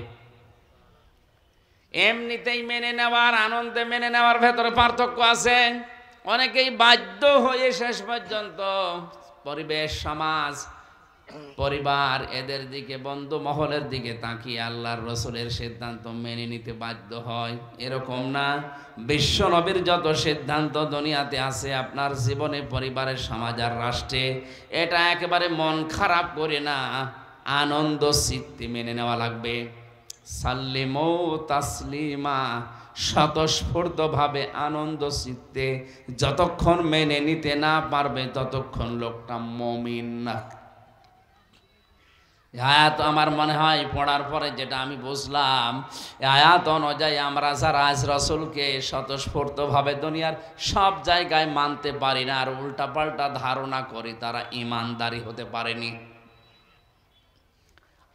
এমনিতেই মেনে নেওয়ার আনন্দে মেনে নেওয়ার ভেতরে পার্থক্য আছে অনেকেই বাধ্য হয়ে শেষ পর্যন্ত পরিবেশ সমাজ পরিবার এদের দিকে বন্ধু মহলের দিকে তাকিয়ে আল্লাহর রসুলের সিদ্ধান্ত মেনে নিতে বাধ্য হয় এরকম না বিশ্ব নবীর যত সিদ্ধান্ত দুনিয়াতে আছে আপনার জীবনে পরিবারের সমাজ আর রাষ্ট্রে এটা একেবারে মন খারাপ করে না আনন্দ চিত্তে মেনে নেওয়া লাগবে সাল্লিমু তাসলিমা স্বতঃস্ফূর্তভাবে আনন্দ চিত্তে যতক্ষণ মেনে নিতে না পারবে ততক্ষণ লোকটা মুমিন না আয়াত আমার মনে হয় পড়ার পরে যেটা আমি বুঝলাম আয়াত অনুযায়ী আমরা যারা আজ রসুলকে স্বতঃস্ফূর্তভাবে দুনিয়ার সব জায়গায় মানতে পারি না আর উল্টাপাল্টা ধারণা করি তারা ঈমানদারি হতে পারেনি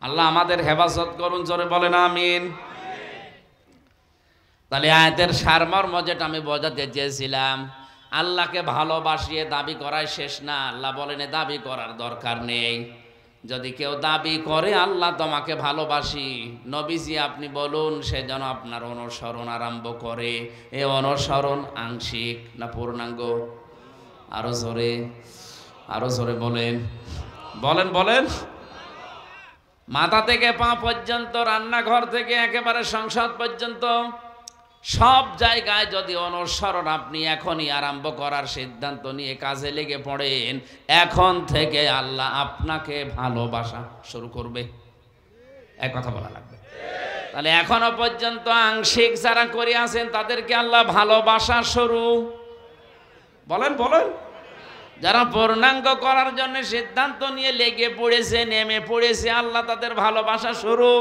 আল্লাহ আমাদের হেফাজত করুন জোরে বলেন আমিন তাহলে আয়াতের সারমর্ম যেটা আমি বোঝাতে চেয়েছিলাম আল্লাহকে ভালোবাসিয়ে দাবি করাই শেষ না আল্লাহ বলেন দাবি করার দরকার নেই যদি কেউ দাবি করে আল্লাহ তোমাকে ভালোবাসি নবীজি আপনি বলুন সে যেন আপনার অনুসরণ আরম্ভ করে এ অনুসরণ আংশিক না পূর্ণাঙ্গ আরো জোরে বলেন বলেন বলেন মাথা থেকে পা পর্যন্ত রান্নাঘর থেকে একেবারে সংসদ পর্যন্ত সব জায়গায় যদি অনুসরণ আপনি এখনই আরম্ভ করার সিদ্ধান্ত নিয়ে কাজে লেগে পড়েন এখন থেকে আল্লাহ আপনাকে ভালোবাসা শুরু করবে এক কথা বলা লাগবে তাহলে এখনো পর্যন্ত আংশিক যারা করে আছেন তাদেরকে আল্লাহ ভালোবাসা শুরু বলেন বলেন যারা পূর্ণাঙ্গ করার জন্য সিদ্ধান্ত নিয়ে লেগে পড়েছে নেমে পড়েছে আল্লাহ তাদের ভালোবাসা শুরু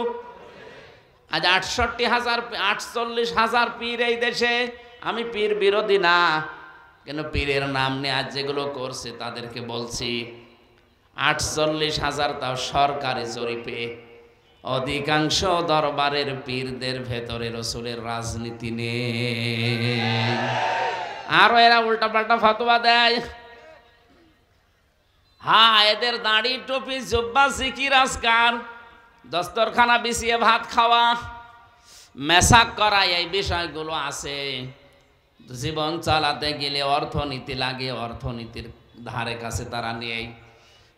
আজ 48,000 পীর এই দেশে আমি পীর বিরোধী না কেন পীরের নাম নিয়ে আজ যেগুলো করছে তাদেরকে বলছি 48,000 তাও সরকারি জরিপে অধিকাংশ দরবারের পীরদের ভেতরে রসুলের রাজনীতি নেই আরো এরা উল্টাপাল্টা ফতোয়া দেয় হ্যাঁ এদের দাড়ি টুপি জুব্বা জিকির আজকার দস্তরখানা বিছিয়ে ভাত খাওয়া মেসাক করা এই বিষয়গুলো আছে জীবন চালাতে গেলে অর্থনীতি লাগে অর্থনীতির ধারে কাছে তারা নেই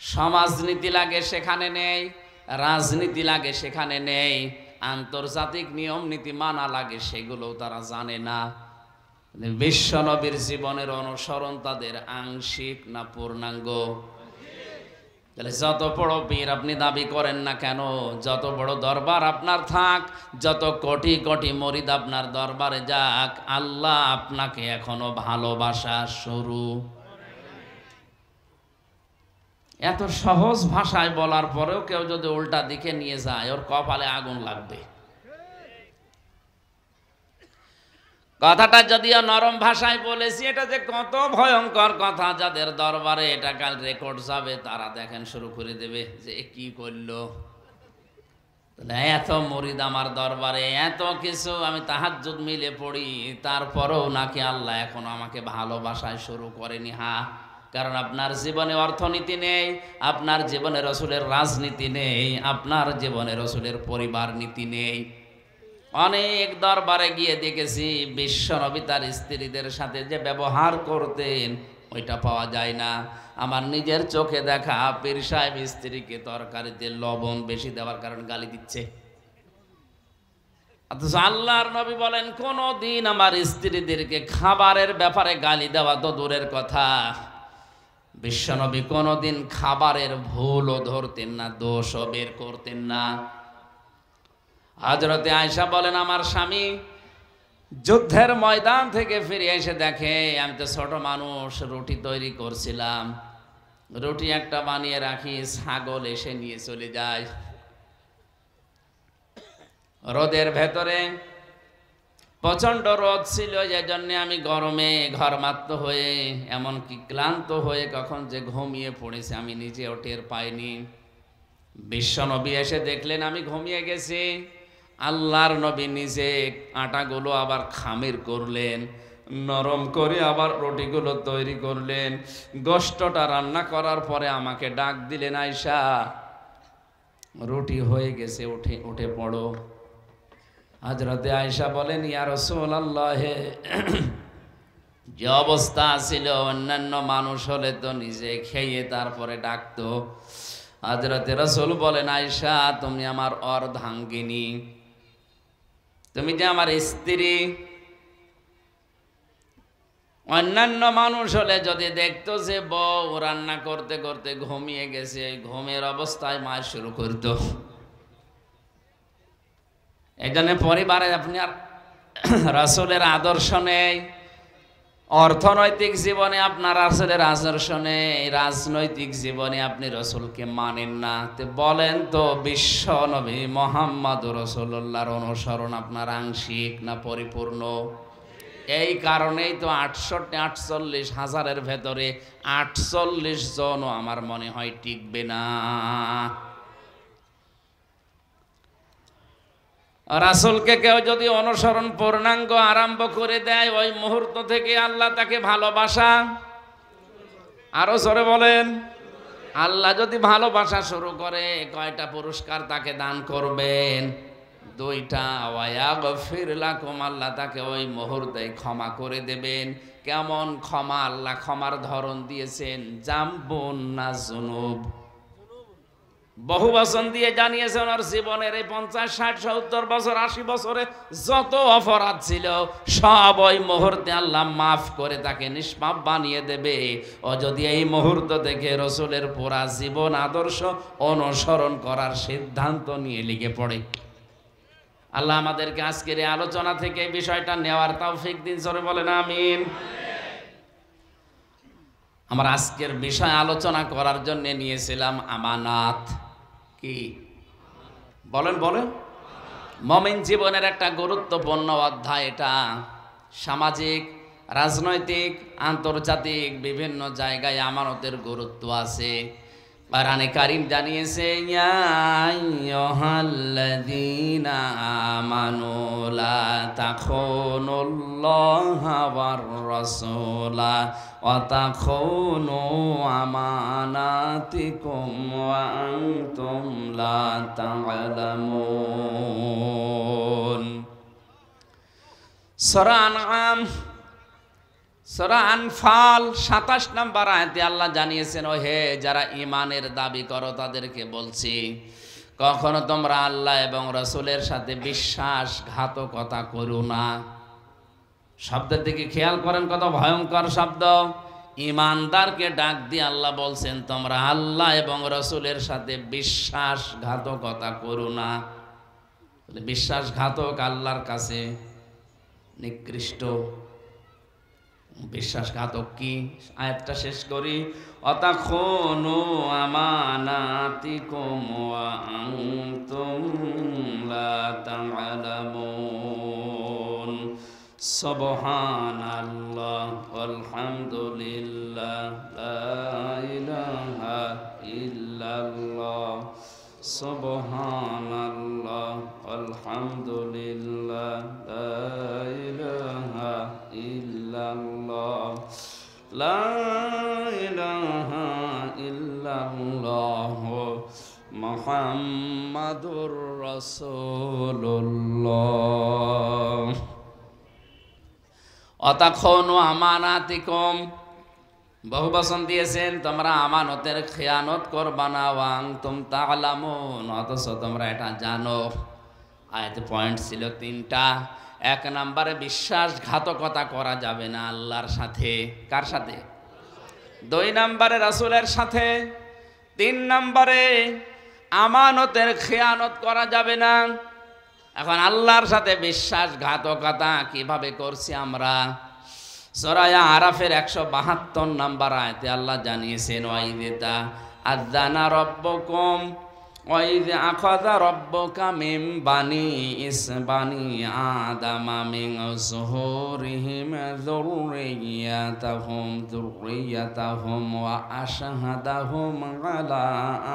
সমাজনীতি লাগে সেখানে নেই রাজনীতি লাগে সেখানে নেই আন্তর্জাতিক নিয়ম নীতি মানা লাগে সেগুলোও তারা জানে না বিশ্ব নবীর জীবনের অনুসরণ তাদের আংশিক না পূর্ণাঙ্গ তাহলে যত বড় পীর আপনি দাবি করেন না কেন যত বড় দরবার আপনার থাক যত কোটি কোটি মুরিদ আপনার দরবারে যাক আল্লাহ আপনাকে এখনো ভালোবাসা শুরু এত সহজ ভাষায় বলার পরেও কেউ যদি উল্টা দিকে নিয়ে যায় ওর কপালে আগুন লাগবে কথাটা যদিও নরম ভাষায় বলেছি এটা যে কত ভয়ঙ্কর কথা যাদের দরবারে এটা কাল রেকর্ড যাবে তারা দেখেন শুরু করে দেবে যে কি করলো এত মুরিদ আমার দরবারে এত কিছু আমি তাহাজ্জুদ মিলে পড়ি তারপরেও নাকি আল্লাহ এখন আমাকে ভালোবাসায় শুরু করেনি হ্যাঁ কারণ আপনার জীবনে অর্থনীতি নেই আপনার জীবনে রসুলের রাজনীতি নেই আপনার জীবনে রসুলের পরিবার নীতি নেই অনেক দরবারে গিয়ে দেখেছি বিশ্ব নবী তার স্ত্রীদের সাথে যে ব্যবহার করতেন ওইটা পাওয়া যায় না আমার নিজের চোখে দেখা পীর সাহেব স্ত্রীকে তরকারিতে লবণ বেশি দেওয়ার কারণে গালি দিচ্ছে অথচ আল্লাহর নবী বলেন কোন দিন আমার স্ত্রীদেরকে খাবারের ব্যাপারে গালি দেওয়া তো দূরের কথা বিশ্বনবী কোনোদিন খাবারের ভুলও ধরতেন না, দোষও বের করতেন না। হযরতে আয়েশা বলেন, আমার স্বামী যুদ্ধের ময়দান থেকে ফিরে এসে দেখে আমি তো ছোট মানুষ, রুটি তৈরি করছিলাম, রুটি একটা বানিয়ে রাখি, ছাগল এসে নিয়ে চলে যায়। রোদের ভেতরে প্রচন্ড রোদ ছিল, এজন্য আমি গরমে ঘরমাত্ম হয়ে এমনকি ক্লান্ত হয়ে কখন যে ঘুমিয়ে পড়েছি আমি নিজেও টের পাইনি। বিশ্বনবী এসে দেখলেন আমি ঘুমিয়ে গেছি। আল্লাহর নবী নিজে আটাগুলো আবার খামির করলেন, নরম করে আবার রুটিগুলো তৈরি করলেন। গোশতটা রান্না করার পরে আমাকে ডাক দিলেন, আয়েশা রুটি হয়ে গেছে, উঠে উঠে পড়ো। হযরতে আয়েশা বলেন, ইয়া রাসূলুল্লাহ, যে অবস্থা ছিল অন্যান্য মানুষ হলে তো নিজে খেয়ে তারপরে ডাকতো। হযরতে রাসূল বলেন, আয়েশা তুমি আমার অর্ধাঙ্গিনী, তুমি যে আমার স্ত্রী, অন্যান্য মানুষ হলে যদি দেখতো যে বউ রান্না করতে করতে ঘুমিয়ে গেছে, ঘুমের অবস্থায় মা শুরু করতো। এই জন্য পরিবারে আপনি আর রাসূলের আদর্শ নেই, অর্থনৈতিক জীবনে আপনার রাসূলের আদর্শ নেই, রাজনৈতিক জীবনে আপনি রাসূলকে মানেন না, তো বলেন তো বিশ্ব নবী মুহাম্মদুর রাসূলুল্লাহর অনুসরণ আপনার আংশিক না পরিপূর্ণ? এই কারণেই তো 48 হাজারের ভেতরে 48 জনও আমার মনে হয় টিকবে না। রাসূলকে কেউ যদি অনুসরণ পূর্ণাঙ্গ আরম্ভ করে দেয়, ওই মুহূর্ত থেকে আল্লাহ তাকে ভালোবাসা, আরো জোরে বলেন, আল্লাহ যদি ভালোবাসা শুরু করে কয়টা পুরস্কার তাকে দান করবেন? 2টা। ওয়ায়াগফির লাকুম, আল্লাহ তাকে ওই মুহূর্তে ক্ষমা করে দেবেন। কেমন ক্ষমা? আল্লাহ ক্ষমার ধরন দিয়েছেন জামবুন না যুনুব, বহু বচন দিয়ে জানিয়েছেন ওর জীবনের এই 50, 60, 70 বছর, 80 বছরে যত অপরাধ ছিল সব ওই মুহূর্তে আল্লাহ মাফ করে তাকে নিষ্পাপ বানিয়ে দেবে। ও যদি এই মুহূর্ত থেকে রাসূলের পুরা জীবন আদর্শ অনুসরণ করার সিদ্ধান্ত নিয়ে লেগে পড়ে। আল্লাহ আমাদেরকে আজকের এই আলোচনা থেকে এই বিষয়টা নেওয়ার তৌফিক দিন, জোরে বলেন আমিন। আমার আজকের বিষয় আলোচনা করার জন্য নিয়েছিলাম আমানাত। কি বলেন বলেন? মুমিন জীবনের একটা গুরুত্বপূর্ণ অধ্যায় এটা। সামাজিক, রাজনৈতিক, আন্তর্জাতিক বিভিন্ন জায়গায় আমানতের গুরুত্ব আছে। কোরআনে কারীম জানিয়েছে, ইয়া আইয়ুহাল্লাযীনা আমানু লা তাখুনুল্লাহা ওয়ার রাসূলা ওয়া তাখুনু আমানাতিকুম ওয়া আনতুম লা তা'লামুন। সূরা আনআম, সূরা আনফাল 27 নম্বর আয়াতে আল্লাহ জানিয়েছেন, ও হে যারা ঈমানের দাবি করো তাদেরকে বলছি, কখনো তোমরা আল্লাহ এবং রাসূলের সাথে বিশ্বাসঘাতকতা করো না। শব্দের দিকে খেয়াল করেন, কত ভয়ঙ্কর শব্দ। ঈমানদারকে ডাক দিয়ে আল্লাহ বলছেন তোমরা আল্লাহ এবং রাসূলের সাথে বিশ্বাসঘাতকতা করো না। বিশ্বাসঘাতক আল্লাহর কাছে নিকৃষ্ট। বিশ্বাসঘাতক কি? আয়াতটা শেষ করি, অতাখুনু আমানাতিকুম ওয়া আনতুম লা তা'লামুন। সুবহানাল্লাহ আলহামদুলিল্লাহ লা ইলাহা ইল্লাল্লাহ। সুবহানাল্লাহ আলহামদুলিল্লাহ লা ইলাহা ইল্লাল্লাহ লা ইলাহা ইল্লাল্লাহ মুহাম্মাদুর রাসূলুল্লাহ। অতাখুনু আমানাতিকুম, বহু বচন দিয়েছেন, তোমরা আমানতের খেয়ানত করবা না। ওয়া আনতুম তা'লামুন, অথচ তোমরা এটা জানো। আয়াতে পয়েন্ট ছিল 3টা। 1 নম্বরে বিশ্বাসঘাতকতা করা যাবে না আল্লাহর সাথে। কার সাথে? 2 নম্বরে রাসূলের সাথে, 3 নম্বরে আমানতের খেয়ানত করা যাবে না। এখন আল্লাহর সাথে বিশ্বাসঘাতকতা কিভাবে করছি আমরা? সূরা আরাফের 172 নম্বর আয়াতে আল্লাহ জানিয়েছেন, ওয়াইদা আযানা রাব্বুকুম ওয়াইদ আখাযা রাব্বুকা মিন বানি আদামা মিন যুহুরিহিম যুররিয়াতাহুম ওয়া আশহাদাহুম আলা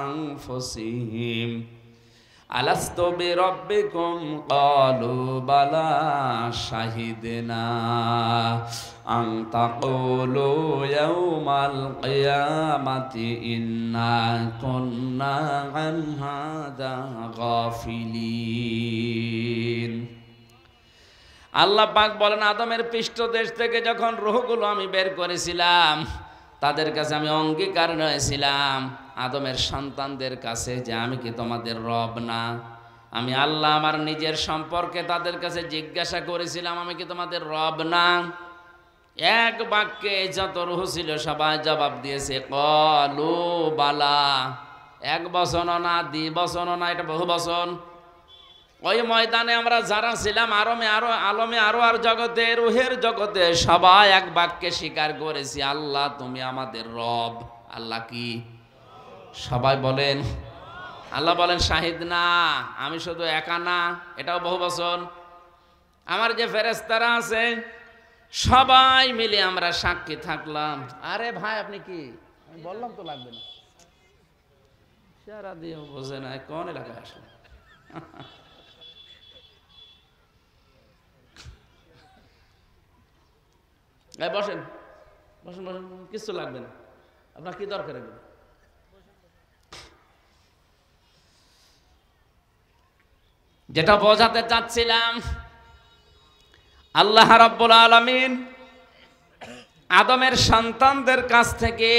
আনফুসিহিম আলাস্তু বিরাব্বিকুম ক্বালু বালা শাহিদনা আন তাকুলু ইয়াওমাল কিয়ামাতি ইন্না কুন্না আন হাযা গাফিলিন। আল্লাহ পাক বলেন, আদমের পৃষ্ঠদেশ থেকে যখন রূহগুলো আমি বের করেছিলাম, তাদের কাছে আমি অঙ্গীকার নিয়েছিলাম আদমের সন্তানদের কাছে যে আমি কি তোমাদের রব না? আমি আল্লাহ আমার নিজের সম্পর্কে তাদের কাছে জিজ্ঞাসা করেছিলাম, আমি কি তোমাদের রব না? এক বাক্যে যত রূহ ছিল সবাই জবাব দিয়েছে ক্বালু বালা। এক বচন না, দ্বি বচন না, এটা বহু বচন। ওই ময়দানে আমরা যারা ছিলাম আলমে আরো আর জগতে, রুহের জগতে, সবাই এক বাক্যে স্বীকার করেছি আল্লাহ তুমি আমাদের রব। আল্লাহ কি? সবাই বলেন। আল্লাহ বলেন শাহিদ না, আমি শুধু একা না, এটাও বহু বচন। আমার যে ফেরেশতারা আছে সবাই মিলে আমরা সাক্ষী থাকলাম। আরে ভাই আপনি কি? আমি বললাম তো লাগবে না, সারা দিয়ে বোঝে না কোন এলাকায় আসলে। বসেন বসেন বসেন, কিছু লাগবে না, আপনার কি দরকার? এগুলো যেটা বোঝাতে চাচ্ছিলাম, আল্লাহ রাব্বুল আলামিন আদমের সন্তানদের কাছ থেকে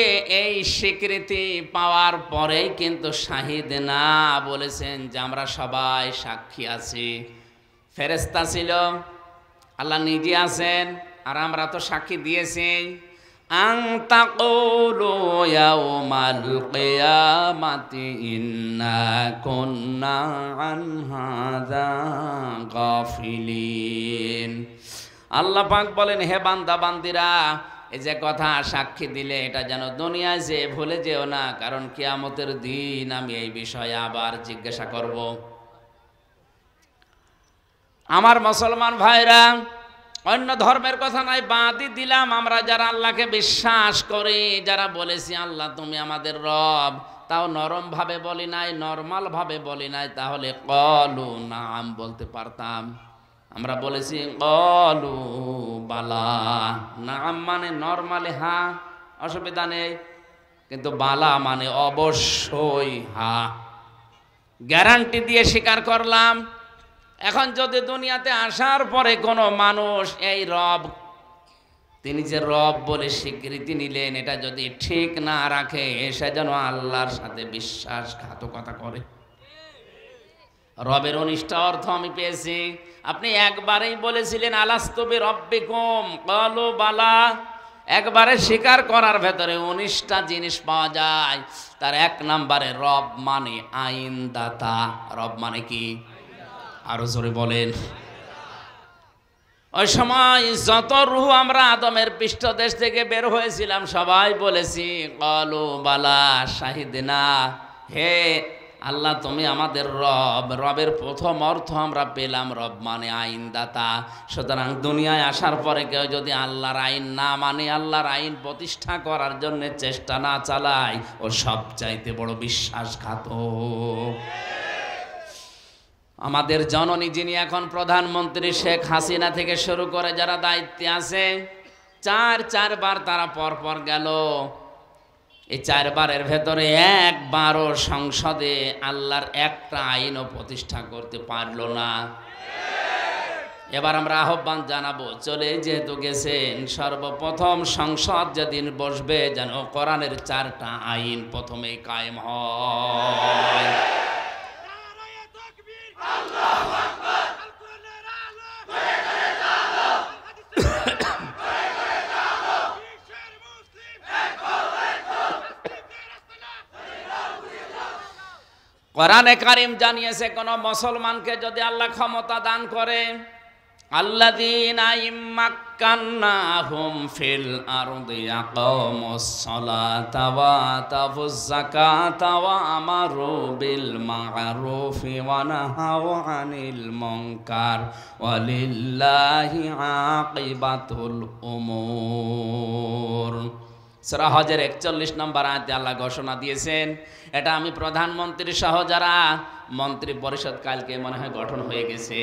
এই স্বীকৃতি পাওয়ার পরেই কিন্তু শাহিদ না বলেছেন যে আমরা সবাই সাক্ষী আছি। ফেরেশতা ছিল, আল্লাহ নিজে আছেন, আর আমরা তো সাক্ষী দিয়েছি। আন তাকুলু ইয়াউমাল কিয়ামাতি ইন্না কুন্না আন হাযা গাফিলিন। আল্লাহ পাক বলেন, হে বান্দা বান্দিরা, এই যে কথা সাক্ষী দিলে এটা যেন দুনিয়ায় যে ভুলে যেও না, কারণ কিয়ামতের দিন আমি এই বিষয়ে আবার জিজ্ঞাসা করব। আমার মুসলমান ভাইরা, অন্য ধর্মের কথা নাই, বাদই দিলাম। আমরা যারা আল্লাহকে বিশ্বাস করি, যারা বলেছি আল্লাহ তুমি আমাদের রব, তাও নরম ভাবে বলি নাই, নরমাল ভাবে বলি নাই, তাহলে ক্বালু নাম বলতে পারতাম। আমরা বলেছি ক্বালু বালা। নাম মানে নরমালি হ্যাঁ, অসুবিধা নেই, কিন্তু বালা মানে অবশ্যই হ্যাঁ, গ্যারান্টি দিয়ে স্বীকার করলাম। এখন যদি দুনিয়াতে আসার পরে কোনো মানুষ এই রব, তিনি যে রব বলে স্বীকৃতি নিলেন, এটা যদি ঠিক না রাখে, সে যেন আল্লাহর সাথে বিশ্বাসঘাতকতা করে। রবের অনিষ্ট অর্থ আমি পেয়েছি। আপনি একবারেই বলেছিলেন আলাস্তু বিরাব্বিকুম ক্বালু বালা, একবারে স্বীকার করার ভেতরে 19টা জিনিস পাওয়া যায়। তার 1 নম্বরে রব মানে আইনদাতা। রব মানে কি? আরো জোরে বলেন। ওই সময় যত রূহ আমরা আদমের পৃষ্ঠদেশ থেকে বের হয়েছিলাম সবাই বলেছি ক্বালু বালা শাহিদনা, হে আল্লাহ তুমি আমাদের রব। রবের প্রথম অর্থ আমরা পেলাম, রব মানে আইনদাতা। সুতরাং দুনিয়ায় আসার পরে কেউ যদি আল্লাহর আইন না মানে, আল্লাহর আইন প্রতিষ্ঠা করার জন্য চেষ্টা না চালায়, ও সবচাইতে বড় বিশ্বাসঘাতক। আমাদের জননী যিনি এখন প্রধানমন্ত্রী শেখ হাসিনা থেকে শুরু করে যারা দায়িত্বে আছে, 4বার তারা পরপর গেল। এই 4 বারের ভেতরে একবারও সংসদে আল্লাহর একটা আইনও প্রতিষ্ঠা করতে পারলো না। এবার আমরা আহ্বান জানাবো, চলে যেহেতু গেছেন, সর্বপ্রথম সংসদ যেদিন বসবে যেন কোরআনের 4টা আইন প্রথমেই কায়েম হয়। কোরআনে কারীম জানিয়েছে কোন মুসলমানকে যদি আল্লাহ ক্ষমতা দান করে, আল্লাযীনা ইম্মাক্কান্নাহুম ফিল আরদি আকামুস সালাতা ওয়া আতাফুজ যাকাতা ওয়া আমারু বিল মা'রুফি ওয়া নাহাউ আনিল মুনকার ওয়ালিল্লাহি আকিবাতুল উমুর। সূরা হজের 41 নম্বর আয়াতে আল্লাহ ঘোষণা দিয়েছেন। এটা আমি প্রধানমন্ত্রী সহ যারা মন্ত্রী পরিষদ কালকে মনে হয় গঠন হয়ে গেছে,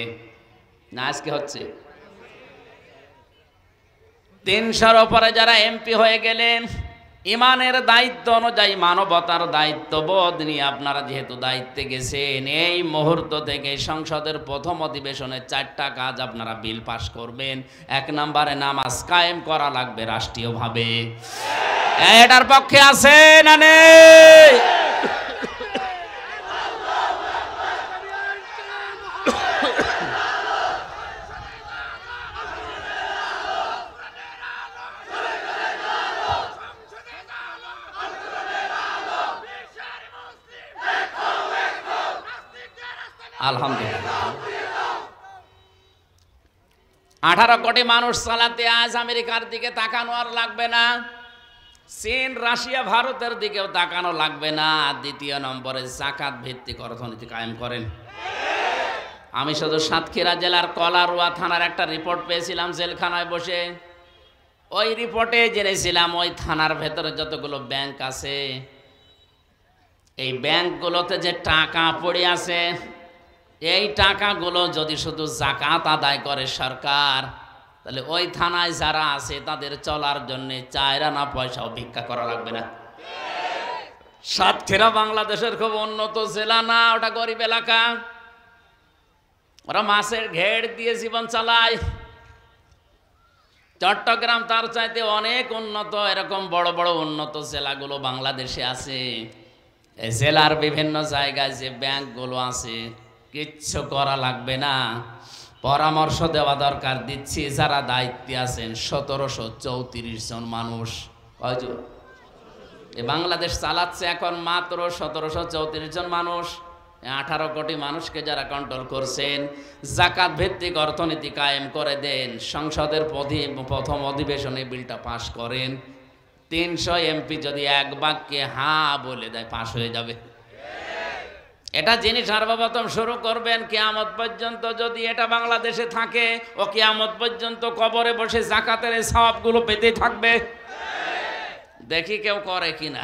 না আজকে হচ্ছে, 300-র উপরে যারা এমপি হয়ে গেলেন, ইমানের দায়িত্ব অনুযায়ী মানবতার দায়িত্ববোধ নিয়ে আপনারা যেহেতু দায়িত্বে গেছেন, এই মুহূর্ত থেকে সংসদের প্রথম অধিবেশনে 4টা কাজ আপনারা বিল পাস করবেন। 1 নম্বরে নামাজ কায়েম করা লাগবে রাষ্ট্রীয়ভাবে। এটার পক্ষে আছে না নেই? আলহামদুলিল্লাহ 18 কোটি মানুষ চালাতে আজ আমেরিকার দিকে তাকানো আর লাগবে না, চীন রাশিয়া ভারতের দিকেও তাকানো লাগবে না। 2 নম্বরে যাকাত ভিত্তিক অর্থনীতি কায়েম করেন। আমি শুধু সাতক্ষীরা জেলার কলারোয়া থানার একটা রিপোর্ট পেয়েছিলাম জেলখানায় বসে। ওই রিপোর্টে জেনেছিলাম ওই থানার ভেতরে যতগুলো ব্যাংক আছে, এই ব্যাংকগুলোতে যে টাকা পড়ে আছে, এই টাকাগুলো যদি শুধু যাকাত আদায় করে সরকার, তাহলে ওই থানায় যারা আছে তাদের চলার জন্য 4 আনা পয়সাও ভিক্ষা করা লাগবে না। সাতক্ষীরা বাংলাদেশের খুব উন্নত জেলা না, ওটা গরিব এলাকা। ওরা মাছের ঘের দিয়ে জীবন চালায়। চট্টগ্রাম তার চাইতে অনেক উন্নত। এরকম বড় বড় উন্নত জেলাগুলো বাংলাদেশে আছে। এই জেলার বিভিন্ন জায়গায় যে ব্যাংকগুলো আছে, কিচ্ছু করা লাগবে না, পরামর্শ দেওয়া দরকার। দিচ্ছি যারা দায়িত্বে আছেন 1734 জন মানুষ। কয়জন? এই বাংলাদেশ চালাচ্ছে এখন মাত্র 1734 জন মানুষ। 18 কোটি মানুষকে যারা কন্ট্রোল করছেন, যাকাত ভিত্তিক অর্থনীতি কায়েম করে দেন। সংসদের প্রথম অধিবেশনে বিলটা পাশ করেন। 300 এমপি যদি এক বাক্যে হ্যাঁ বলে দেয়, পাশ হয়ে যাবে। এটা যিনি সর্বপ্রথম শুরু করবেন, কিয়ামত পর্যন্ত যদি এটা বাংলাদেশে থাকে, ও কিয়ামত পর্যন্ত কবরে বসে যাকাতের এই সওয়াবগুলো পেতেই থাকবে। দেখি কেউ করে কিনা।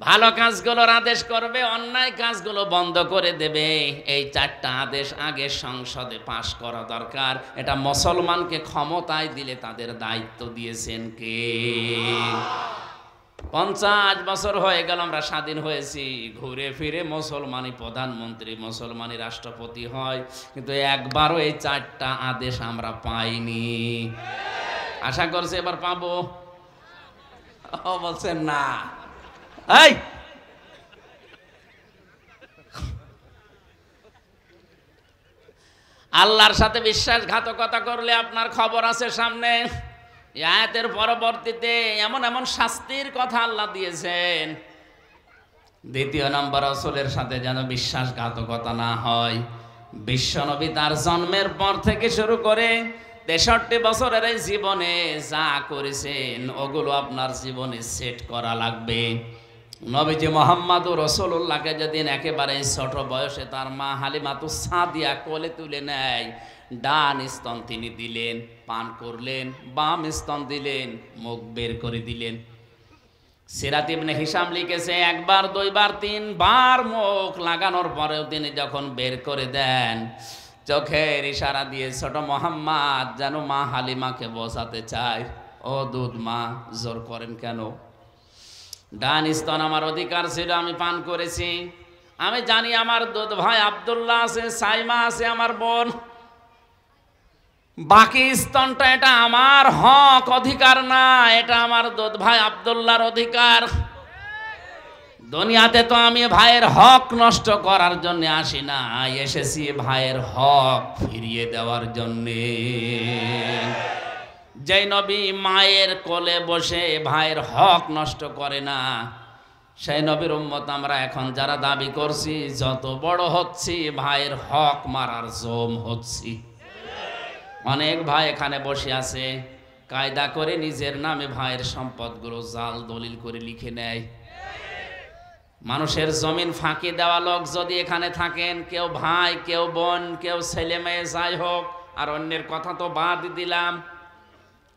ভালো কাজগুলোর আদেশ করবে, অন্যায় কাজগুলো বন্ধ করে দেবে। এই 4টা আদেশ আগে সংসদে পাশ করা দরকার। এটা মুসলমানকে ক্ষমতায় দিলে তাদের দায়িত্ব দিয়েছেন কে? 50 বছর হয়ে গেল আমরা স্বাধীন হয়েছি, ঘুরে ফিরে মুসলমানই প্রধানমন্ত্রী, মুসলমানই রাষ্ট্রপতি হয়, কিন্তু একবারও এই 4টা আদেশ আমরা পাইনি। আশা করছি এবার পাবো। বলছেন না? এই আল্লাহর সাথে বিশ্বাসঘাতকতা করলে আপনার খবর আছে সামনে। আয়াতের পরবর্তীতে এমন এমন শাস্তির কথা আল্লাহ দিয়েছেন। 2 নম্বর, রাসূলের সাথে যেন বিশ্বাসঘাতকতা না হয়। বিশ্বনবী তার জন্মের পর থেকে শুরু করে 63 বছরের এই জীবনে যা করেছেন, ওগুলো আপনার জীবনে সেট করা লাগবে। নবীজি মুহাম্মদুর রাসূলুল্লাহকে যেদিন একেবারে ছোট বয়সে তার মা হালিমাতুস সাদিয়া কোলে তুলে নেয়, ডান স্তন তিনি দিলেন, পান করলেন, বাম স্তন দিলেন, মুখ বের করে দিলেন। সিরাত ইবনে হিশাম লিখেছে, 1 বার 2 বার 3 বার মুখ লাগানোর পরেও তিনি যখন বের করে দেন, চোখের ইশারা দিয়ে ছোট মুহাম্মদ যেন মা হালিমাকে বোঝাতে চায়, ও দুধ মা, জোর করেন কেন? ডান স্তন আমার অধিকার ছিল, আমি পান করেছি। আমি জানি আমার দুধ ভাই আব্দুল্লাহ আছে, সাইমা আছে, আমার বোন। বাকি স্তনটা এটা আমার হক, অধিকার না, এটা আমার দুধ ভাই আব্দুল্লাহর অধিকার। দুনিয়াতে তো আমি ভাইয়ের হক নষ্ট করার জন্য আসি না, এসেছি ভাইয়ের হক ফিরিয়ে দেওয়ার জন্যে। যেই নবী মায়ের কোলে বসে ভাইয়ের হক নষ্ট করে না, সেই নবীর উম্মত আমরা এখন যারা দাবি করছি, যত বড় হচ্ছি ভাইয়ের হক মারার জম হচ্ছি। অনেক ভাই এখানে বসে আছে, কায়দা করে নিজের নামে ভাইয়ের সম্পদগুলো জাল দলিল করে লিখে নেয়। মানুষের জমিন ফাঁকি দেওয়া লোক যদি এখানে থাকেন, কেউ ভাই, কেউ বোন, কেউ ছেলে মেয়ে যাই হোক, আর অন্যের কথা তো বাদ দিলাম,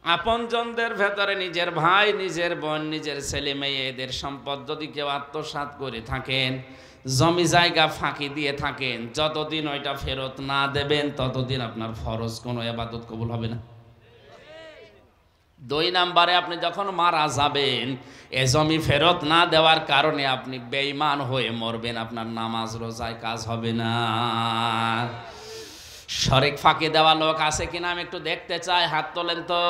আপনজনদের ভেতরে নিজের ভাই, নিজের বোন, নিজের ছেলে মেয়ে, এদের সম্পদ যদি কেউ আত্মসাৎ করে থাকেন, জমি জায়গা ফাঁকি দিয়ে থাকেন, যতদিন ওইটা ফেরত না দেবেন ততদিন আপনার ফরজ কোনো ইবাদত কবুল হবে না। 2 নম্বরে আপনি যখন মারা যাবেন, এ জমি ফেরত না দেওয়ার কারণে আপনি বেঈমান হয়ে মরবেন, আপনার নামাজ রোজায় কাজ হবে না। শরিক ফাঁকি দেওয়া লোক আছে কিনা আমি একটু দেখতে চাই, হাত তোলেন তো।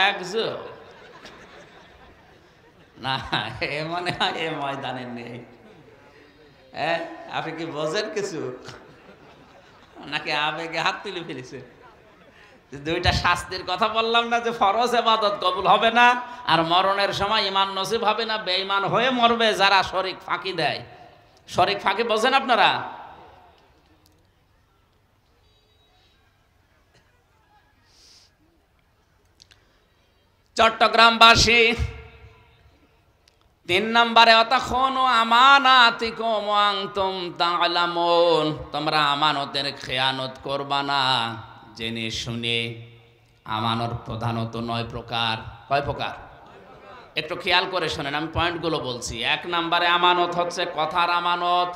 একজন না, এ মনে হয় এ ময়দানে নেই। আপনি কি বোঝেন কিছু, নাকি আবেগে হাত তুলে ফেলেছে? 2টা শাস্তির কথা বললাম না, যে ফরজ ইবাদত কবুল হবে না, আর মরণের সময় ঈমান নসিব হবে না, বেঈমান হয়ে মরবে যারা শরিক ফাঁকি দেয়। শরিক ফাঁকি বোঝেন আপনারা? চট্টগ্রামবাসী 3 নম্বরে অতখন আমানাতিকুম ওয়া আনতুম তা'লামুন, তোমরা আমানতের খেয়ানত করবা না জেনে শুনে। আমানত প্রধানত 9 প্রকার। কয় প্রকার? একটু খেয়াল করে শোনেন, আমি পয়েন্টগুলো বলছি। 1 নম্বরে আমানত হচ্ছে কথার আমানত,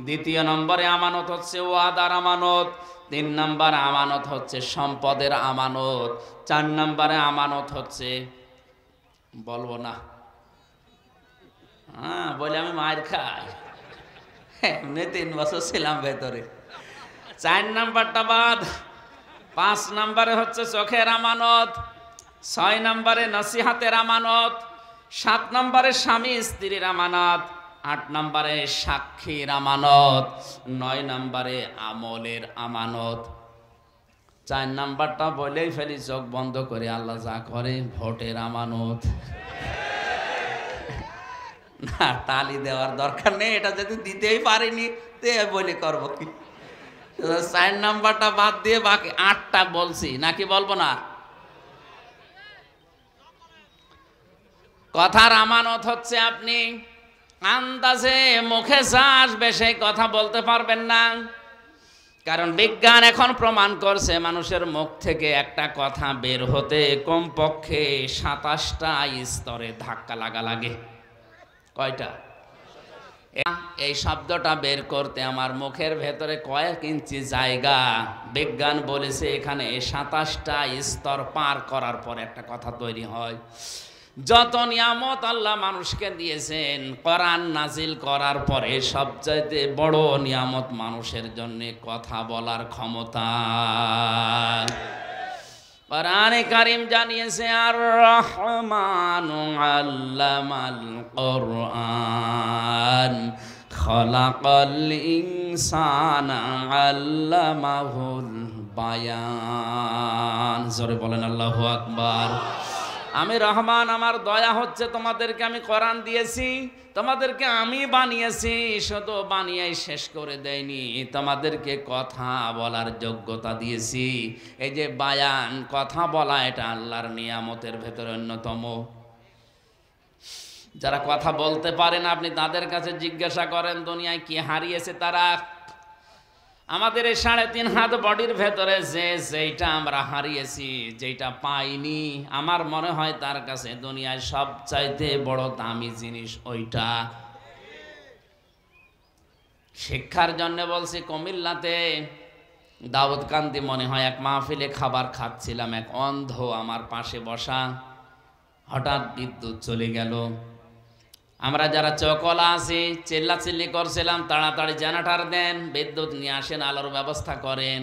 2 নম্বরে আমানত হচ্ছে ওয়াদার আমানত, 3 নম্বরে আমানত হচ্ছে সম্পদের আমানত, 4 নম্বরে আমানত হচ্ছে, বলবো না, বলে আমি মায়ের খাই, এমনি 3 বছর ছিলাম ভেতরে। 4 নাম্বারটা বাদ। 5 নম্বরে হচ্ছে চোখের আমানত, 6 নম্বরে নসিহাতের আমানত, 7 নম্বরে স্বামী স্ত্রীর আমানত, 8 নম্বরে সাক্ষীর আমানত, 9 নম্বরে আমলের আমানত। 4 নাম্বারটা বলেই ফেলি চোখ বন্ধ করে, আল্লাহ যা করে, ভোটের আমানত। না, তালি দেওয়ার দরকার নেই, এটা যদি দিতেই পারিনি তে বলে করবো কি। 4 নাম্বারটা বাদ দিয়ে বাকি 8টা বলছি, নাকি বলবো না? কথার আমানত হচ্ছে আপনি আন্দাজে মুখে যা আসবে সেই কথা বলতে পারবেন না, কারণ বিজ্ঞান এখন প্রমাণ করছে মানুষের মুখ থেকে একটা কথা বের হতে কমপক্ষে 27টা স্তরে ধাক্কা লাগা লাগে। কয়টা? এই শব্দটা বের করতে আমার মুখের ভেতরে কয়েক ইঞ্চি জায়গা, বিজ্ঞান বলেছে এখানে 27টা স্তর পার করার পর একটা কথা তৈরি হয়। যত নিয়ামত আল্লাহ মানুষকে দিয়েছেন, কোরআন নাজিল করার পরে সবচাইতে বড় নিয়ামত মানুষের জন্য কথা বলার ক্ষমতা। কোরআনে কারীম জানিয়েছে, আর রহমানু আল্লামাল কোরআন খলাকাল ইনসানা আল্লামাহুল বায়ান। জোরে বলেন আল্লাহু আকবার। আমি রহমান, আমার দয়া হচ্ছে তোমাদেরকে আমি কোরআন দিয়েছি, তোমাদেরকে আমি বানিয়েছি, শুধু বানিয়েই শেষ করে দেয়নি, তোমাদেরকে কথা বলার যোগ্যতা দিয়েছি। এই যে বায়ান, কথা বলা, এটা আল্লাহর নিয়ামতের ভেতরে অন্যতম। যারা কথা বলতে পারেন আপনি তাদের কাছে জিজ্ঞাসা করেন দুনিয়ায় কি হারিয়েছে তারা। আমাদের এই 3.5 হাত বডির ভেতরে যেইটা আমরা হারিয়েছি, যেইটা পাইনি, আমার মনে হয় তার কাছে দুনিয়ায় সবচাইতে বড় দামি জিনিস ওইটা। শিক্ষার জন্য বলছি, কুমিল্লাতে দাউদকান্দি মনে হয় এক মাহফিলে খাবার খাচ্ছিলাম, এক অন্ধ আমার পাশে বসা, হঠাৎ বিদ্যুৎ চলে গেল। আমরা যারা চকলা আছি চিল্লাচিল্লি করছিলাম, তাড়াতাড়ি জেনারেটর দেন, বিদ্যুৎ নিয়ে আসেন, আলোর ব্যবস্থা করেন।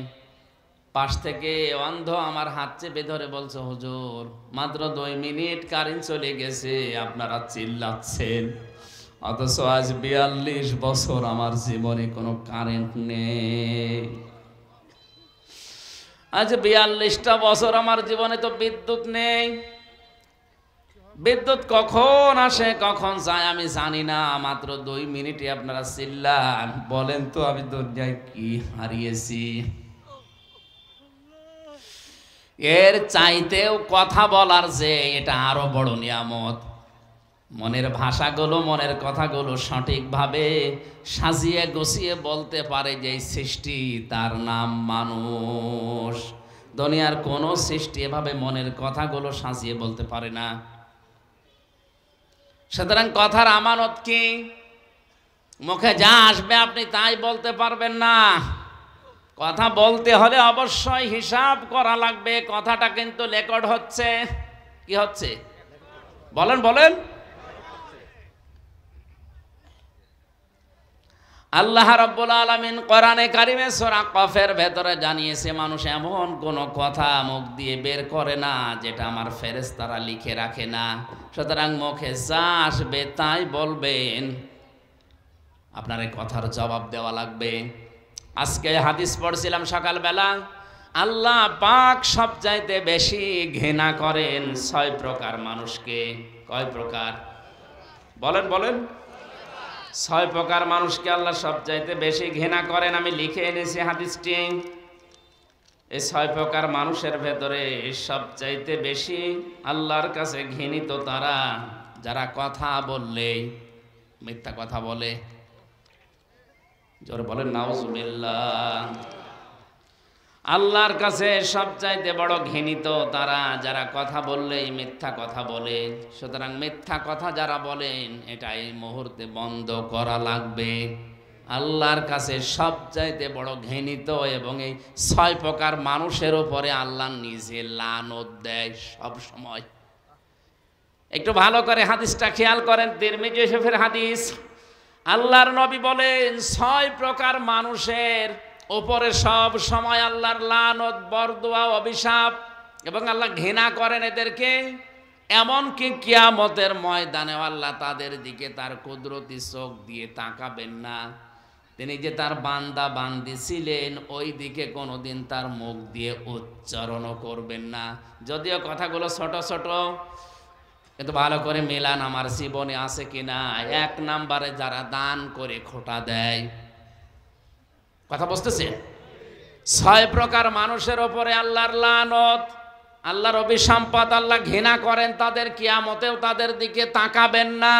পাশ থেকে অন্ধ আমার হাত চেপে ধরে বলছে, হুজুর মাত্র 2 মিনিট কারেন্ট চলে গেছে, আপনারা চিল্লাচ্ছেন, অথচ আজ 42 বছর আমার জীবনে কোনো কারেন্ট নেই। আজ 42টা বছর আমার জীবনে তো বিদ্যুৎ নেই। বিদ্যুৎ কখন আসে কখন যায় আমি জানি না, মাত্র 2 মিনিটে আপনারা চিল্লান, বলেন তো আমি দুনিয়ায় কি হারিয়েছি। এর চাইতেও কথা বলার যে এটা আরো বড় নিয়ামত। মনের ভাষাগুলো, মনের কথাগুলো সঠিকভাবে সাজিয়ে গুছিয়ে বলতে পারে যে সৃষ্টি, তার নাম মানুষ। দুনিয়ার কোনো সৃষ্টি এভাবে মনের কথাগুলো সাজিয়ে বলতে পারে না। সুতরাং কথার আমানত কি? মুখে যা আসবে আপনি তাই বলতে পারবেন না। কথা বলতে হলে অবশ্যই হিসাব করা লাগবে। কথাটা কিন্তু রেকর্ড হচ্ছে। কি হচ্ছে বলেন বলেন। আল্লাহ রাব্বুল আলামিন কোরআনে কারিমে সূরা কফের ভেতরে জানিয়েছে, মানুষ এমন কোন কথা মুখ দিয়ে বের করে না যেটা আমার ফেরেশতারা লিখে রাখে না। সুতরাং মুখে যা আসবে তাই বলবেন, আপনার এই কথার জবাব দেওয়া লাগবে। আজকে হাদিস পড়ছিলাম সকালবেলা, আল্লাহ পাক সবচাইতে বেশি ঘৃণা করেন 6 প্রকার মানুষকে। কয় প্রকার বলেন বলেন? 6 প্রকার মানুষকে আল্লাহ সবচাইতে বেশি ঘৃণা করেন। আমি লিখে এনেছি হাদিসটি। এই 6 প্রকার মানুষের ভেতরে সবচাইতে বেশি আল্লাহর কাছে ঘৃণিত তারা যারা কথা বললে মিথ্যা কথা বলে। জোরে বলেন নাউজুবিল্লাহ। আল্লাহর কাছে সবচাইতে বড় ঘৃণিত তারা যারা কথা বললেই মিথ্যা কথা বলে। সুতরাং মিথ্যা কথা যারা বলেন এটা এই মুহূর্তে বন্ধ করা লাগবে। আল্লাহর কাছে সবচাইতে বড় ঘৃণিত এবং এই 6 প্রকার মানুষের উপরে আল্লাহ নিজে লানত দেয় সব সময়। একটু ভালো করে হাদিসটা খেয়াল করেন, তিরমিজি শরীফের হাদিস। আল্লাহর নবী বলেন 6 প্রকার মানুষের ওপরে সব সময় আল্লাহর লানত, বরদোয়া, অভিশাপ, এবং আল্লাহ ঘৃণা করেন এদেরকে। এমনকি কিয়ামতের ময়দানে আল্লাহ তাদের দিকে তার কুদরতি চোখ দিয়ে তাকাবেন না। তিনি যে তার বান্দা বান্দি ছিলেন ওই দিকে কোনোদিন তার মুখ দিয়ে উচ্চারণও করবেন না। যদিও কথাগুলো ছোট ছোট, কিন্তু ভালো করে মেলান আমার জীবনে আছে কিনা। 1 নম্বরে যারা দান করে খোটা দেয়। কথা বুঝতেছেন? 6 প্রকার মানুষের ওপরে আল্লাহর লানত, আল্লাহর অভিসম্পাদ, আল্লাহ ঘৃণা করেন তাদের, কিয়ামতেও তাদের দিকে তাকাবেন না।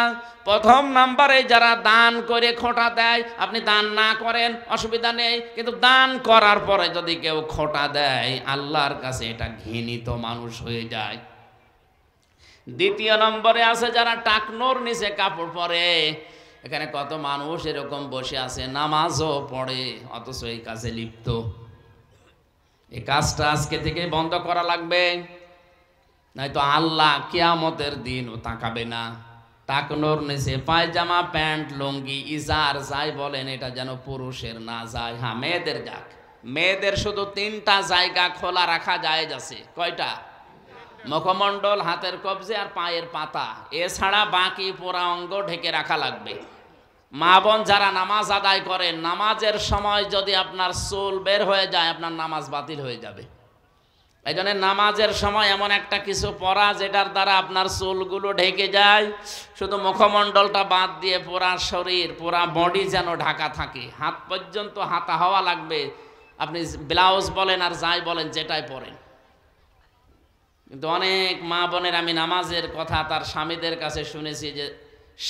1 নম্বরে যারা দান করে খোটা দেয়। আপনি দান না করেন অসুবিধা নেই, কিন্তু দান করার পরে যদি কেউ খোটা দেয় আল্লাহর কাছে এটা ঘৃণিত মানুষ হয়ে যায়। 2 নম্বরে আছে যারা টাকনোর নিচে কাপড় পরে। এখানে কত মানুষ এরকম বসে আছে, নামাজও পড়ে অথচ এই কাজে লিপ্ত। এই কাজটা আজকে থেকে বন্ধ করা লাগবে, নয়তো আল্লাহ কিয়ামতের দিনও তাকাবে না। টাকনোর নিচে পায়জামা, প্যান্ট, লুঙ্গি, ইজার যাই বলেন এটা যেন পুরুষের না যায়। হ্যাঁ, মেয়েদের যাক। মেয়েদের শুধু 3টা জায়গা খোলা রাখা জায়েজ আছে। কয়টা? মুখমণ্ডল, হাতের কবজি আর পায়ের পাতা। এছাড়া বাকি পুরা অঙ্গ ঢেকে রাখা লাগবে। মা বোন যারা নামাজ আদায় করেন, নামাজের সময় যদি আপনার চুল বের হয়ে যায় আপনার নামাজ বাতিল হয়ে যাবে। এই জন্য নামাজের সময় এমন একটা কিছু পরা যেটার দ্বারা আপনার চুলগুলো ঢেকে যায়, শুধু মুখমণ্ডলটা বাদ দিয়ে পুরা শরীর, পুরা বডি যেন ঢাকা থাকে। হাত পর্যন্ত হাতা হওয়া লাগবে। আপনি ব্লাউজ বলেন আর যাই বলেন যেটাই পরেন। কিন্তু অনেক মা বোনের আমি নামাজের কথা তার স্বামীদের কাছে শুনেছি যে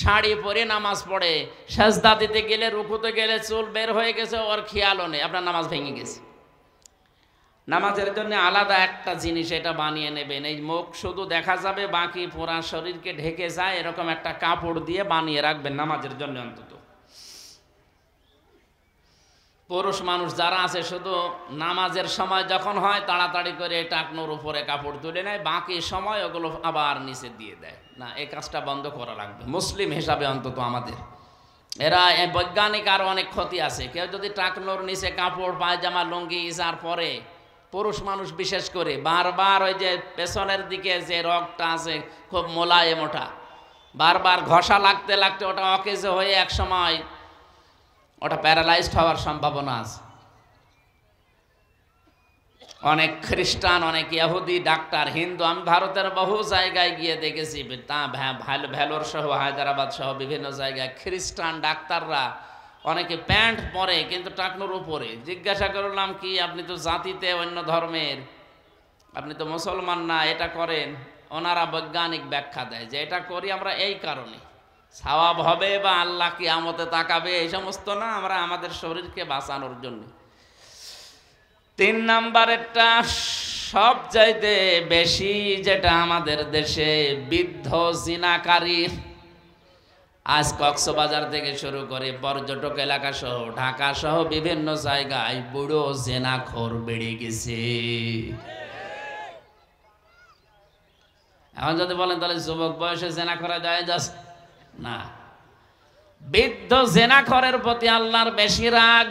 শাড়ি পরে নামাজ পড়ে, সেজদা দিতে গেলে, রুকুতে গেলে চুল বের হয়ে গেছে, ওর খেয়ালও নেই, আপনার নামাজ ভেঙে গেছে। নামাজের জন্য আলাদা একটা জিনিস এটা বানিয়ে নেবেন। এই মুখ শুধু দেখা যাবে, বাকি পুরা শরীরকে ঢেকে যায় এরকম একটা কাপড় দিয়ে বানিয়ে রাখবেন নামাজের জন্য অন্তত। পুরুষ মানুষ যারা আছে শুধু নামাজের সময় যখন হয় তাড়াতাড়ি করে টাকনোর উপরে কাপড় তুলে নেয়, বাকি সময় ওগুলো আবার নিচে দিয়ে দেয়। না, এই কাজটা বন্ধ করা লাগবে মুসলিম হিসাবে অন্তত আমাদের। এরা বৈজ্ঞানিক আরও অনেক ক্ষতি আছে। কেউ যদি টাকনোর নিচে কাপড়, পায়জামা, লুঙ্গি, ইজার পরে, পুরুষ মানুষ বিশেষ করে, বারবার ওই যে পেছনের দিকে যে রগটা আছে খুব মোলায়েম, ওটা বারবার ঘষা লাগতে লাগতে ওটা অকেজ হয়ে এক সময় ওটা প্যারালাইজড হওয়ার সম্ভাবনা আছে। অনেক খ্রিস্টান, অনেক ইহুদি, ডাক্তার, হিন্দু, আমি ভারতের বহু জায়গায় গিয়ে দেখেছি, তা ভেলোর সহ হায়দ্রাবাদ সহ বিভিন্ন জায়গায় খ্রিস্টান ডাক্তাররা অনেকে প্যান্ট পরে কিন্তু টাকনুর উপরে। জিজ্ঞাসা করলাম কি আপনি তো জাতিতে অন্য ধর্মের, আপনি তো মুসলমান না, এটা করেন? ওনারা বৈজ্ঞানিক ব্যাখ্যা দেয় যে এটা করি আমরা এই কারণে, সওয়াব হবে বা আল্লাহ কিয়ামতে তাকাবে এই সমস্ত না, আমরা আমাদের শরীরকে বাঁচানোর জন্য। 3 নাম্বারেরটা সবচাইতে বেশি যেটা আমাদের দেশে বৃদ্ধ জিনাকারী। আজ কক্সবাজার থেকে শুরু করে পর্যটক এলাকা সহ ঢাকা সহ বিভিন্ন জায়গায় বুড়ো জেনাখোর বেড়ে গেছে। এখন যদি বলেন তাহলে যুবক বয়সে জেনা করা যায় না, বৃদ্ধ জেনাখোরের প্রতি আল্লাহর বেশি রাগ।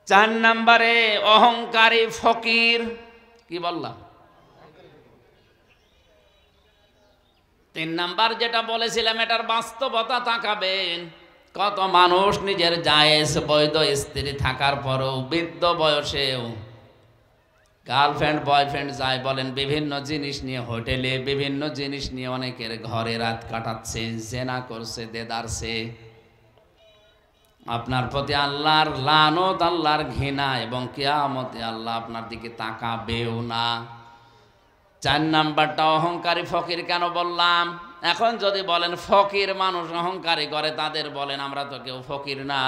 4 নম্বরে অহংকারী ফকির। কি বললাম? 3 নাম্বার যেটা বলেছিলাম এটার বাস্তবতা তাকাবেন। কত মানুষ নিজের জায়েজ বৈধ স্ত্রী থাকার পরও বৃদ্ধ বয়সেও গার্লফ্রেন্ড বয়ফ্রেন্ড যায় বলেন বিভিন্ন জিনিস নিয়ে হোটেলে, বিভিন্ন জিনিস নিয়ে অনেকের ঘরে রাত কাটাচ্ছে, জেনা করছে, দেদারছে। আপনার প্রতি আল্লাহর লানত, আল্লাহর ঘৃণা, এবং কিয়ামতে আল্লাহ আপনার দিকে তাকাবেও না। 4 নাম্বারটা অহংকারী ফকির। কেন বললাম? এখন যদি বলেন ফকির মানুষ অহংকারী করে, তাদের বলেন আমরা তো কেউ ফকির না।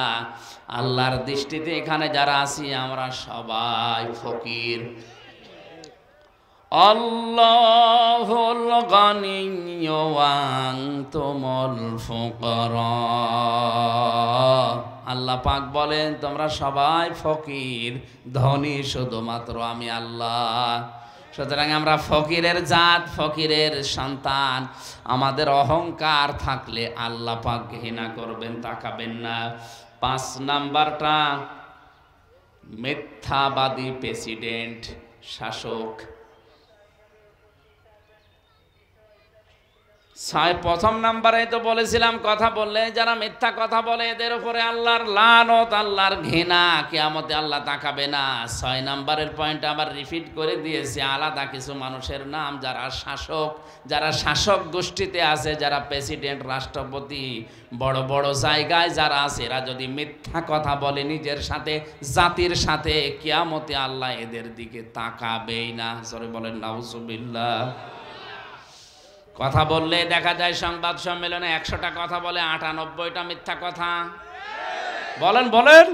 আল্লাহর দৃষ্টিতে এখানে যারা আছি আমরা সবাই ফকির। আল্লাহুল গানিয়্যু ওয়া আনতুমুল ফুকারা। আল্লাহ পাক বলেন তোমরা সবাই ফকির, ধনী শুধুমাত্র আমি আল্লাহ। সুতরাং আমরা ফকিরের জাত, ফকিরের সন্তান। আমাদের অহংকার থাকলে আল্লাহ পাক ঘৃণা করবেন, তাকাবেন না। 5 নাম্বারটা মিথ্যাবাদী প্রেসিডেন্ট, শাসক। 1ম নাম্বারে তো বলেছিলাম কথা বললে যারা মিথ্যা কথা বলে এদের উপরে আল্লাহর লানত, আল্লাহর ঘৃণা, কিয়ামতে আল্লাহ তাকাবে না। 6 নাম্বারের পয়েন্ট আবার রিপিট করে দিয়েছে, আলাদা কিছু মানুষের নাম যারা শাসক, যারা শাসক গোষ্ঠীতে আছে, যারা প্রেসিডেন্ট, রাষ্ট্রপতি, বড় বড় জায়গায় যারা আছে, এরা যদি মিথ্যা কথা বলে নিজের সাথে, জাতির সাথে, কিয়ামতে আল্লাহ এদের দিকে তাকাবেই না। সরে বলেন নাউজুবিল্লাহ। কথা বললে দেখা যায় সংবাদ সম্মেলনে 100টা কথা বলে 98টা মিথ্যা কথা। বলেন বলেন।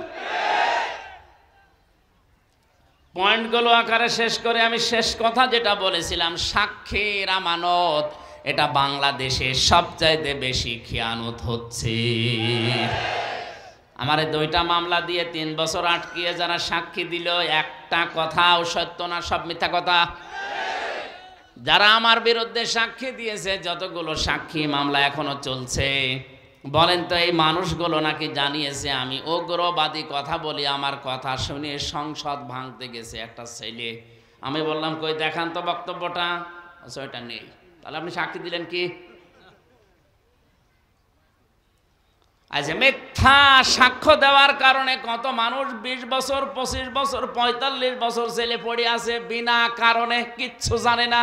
পয়েন্টগুলো আকারে শেষ করে আমি শেষ কথা যেটা বলেছিলাম, সাক্ষীর আমানত, এটা বাংলাদেশে সবচাইতে বেশি খেয়ানত হচ্ছে। আমার 2টা মামলা দিয়ে 3 বছর আটকিয়ে যারা সাক্ষী দিল, একটা কথাও সত্য না, সব মিথ্যা কথা। যারা আমার বিরুদ্ধে সাক্ষী দিয়েছে, যতগুলো সাক্ষী মামলা এখনো চলছে, বলেন তো এই মানুষগুলো নাকি জানিয়েছে আমি উগ্রবাদী কথা বলি, আমার কথা শুনে সংসদ ভাঙতে গেছে একটা ছেলে। আমি বললাম কই দেখান তো বক্তব্যটা, ওটা নেই। তাহলে আপনি সাক্ষী দিলেন কি? আচ্ছা, মিথ্যা সাক্ষ্য দেওয়ার কারণে কত মানুষ 20 বছর, 25 বছর, 45 বছর জেলে পড়ে আছে বিনা কারণে, কিচ্ছু জানে না।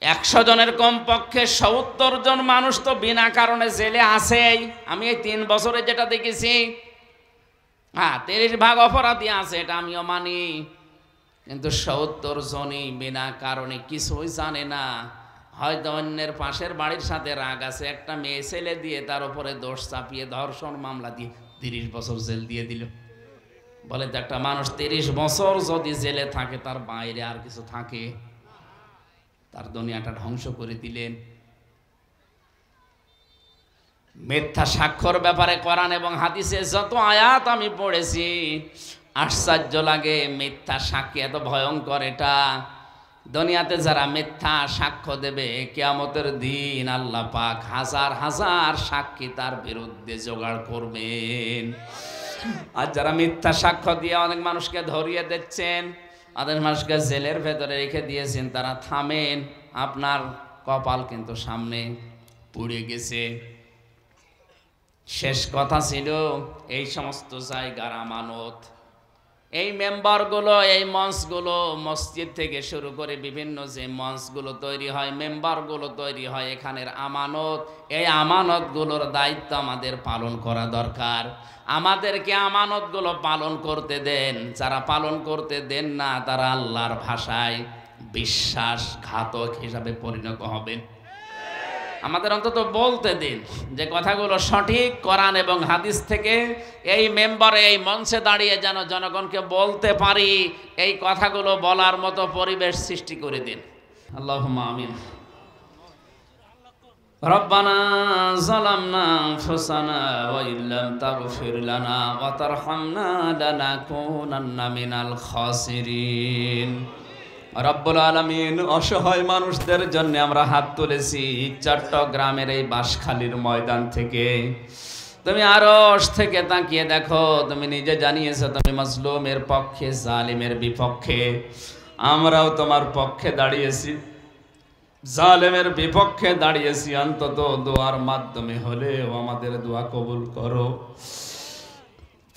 100 জনের কমপক্ষে 70 জন মানুষ তো বিনা কারণে জেলে আছেই। আমি এই 3 বছরে যেটা দেখেছি, হ্যাঁ 30 ভাগ অপরাধী আছে, এটা আমিও মানি, কিন্তু 70 জনই বিনা কারণে কিছুই জানে না। হয়তো অন্যের পাশের বাড়ির সাথে রাগ আছে, একটা মেয়ে ছেলে দিয়ে তার উপরে দোষ চাপিয়ে ধর্ষণ মামলা দিয়ে 30 বছর জেল দিয়ে দিল। বলে তো একটা মানুষ 30 বছর যদি জেলে থাকে, তার বাইরে আর কিছু থাকে? তার দুনিয়াটা ধ্বংস করে দিলেন। মিথ্যা সাক্ষ্যর ব্যাপারে কোরআন এবং হাদিসে যত আয়াত আমি পড়েছি, আশ্চর্য লাগে। মিথ্যা সাক্ষী এত ভয়ঙ্কর, এটা দুনিয়াতে যারা মিথ্যা সাক্ষ্য দেবে, কিয়ামতের দিন আল্লাহ পাক হাজার হাজার সাক্ষী তার বিরুদ্ধে জোগাড় করবেন। আর যারা মিথ্যা সাক্ষ্য দিয়ে অনেক মানুষকে ধরিয়ে দিচ্ছেন, অনেক মানুষকে জেলের ভেতরে রেখে দিয়েছেন, তারা থামেন, আপনার কপাল কিন্তু সামনে পুড়ে গেছে। শেষ কথা ছিল এই সমস্ত জায়গার আমানত এই মেম্বারগুলো, এই মঞ্চগুলো, মসজিদ থেকে শুরু করে বিভিন্ন যে মঞ্চগুলো তৈরি হয়, মেম্বারগুলো তৈরি হয়, এখানের আমানত, এই আমানতগুলোর দায়িত্ব আমাদের পালন করা দরকার। আমাদেরকে আমানতগুলো পালন করতে দেন। যারা পালন করতে দেন না, তারা আল্লাহর ভাষায় বিশ্বাসঘাতক হিসাবে পরিণত হবেন। আমাদের অন্তত বলতে দিন যে কথাগুলো সঠিক কোরআন এবং হাদিস থেকে। এই মেম্বারে, এই মঞ্চে দাঁড়িয়ে যেন জনগণকে বলতে পারি, এই কথাগুলো বলার মতো পরিবেশ সৃষ্টি করে দিন। আল্লাহুম্মা আমিন। রব্বানা যালামনা আনফুসানা ওয়া ইল্লাম তাগফির লানা ওয়া তারহামনা লানাকুনান্না মিনাল খাসিরিন। রব্বুল আলামিন, অসহায় মানুষদের জন্য আমরা হাত তুলেছি চট্টগ্রামের এই বাঁশখালীর ময়দান থেকে। তুমি আরশ থেকে তাকিয়ে দেখো, তুমি নিজে জানিয়েছো তুমি মাজলুমের পক্ষে, জালিমের বিপক্ষে। আমরাও তোমার পক্ষে দাঁড়িয়েছি, জালেমের বিপক্ষে দাঁড়িয়েছি। অন্তত দোয়ার মাধ্যমে হলেও আমাদের দোয়া কবুল করো।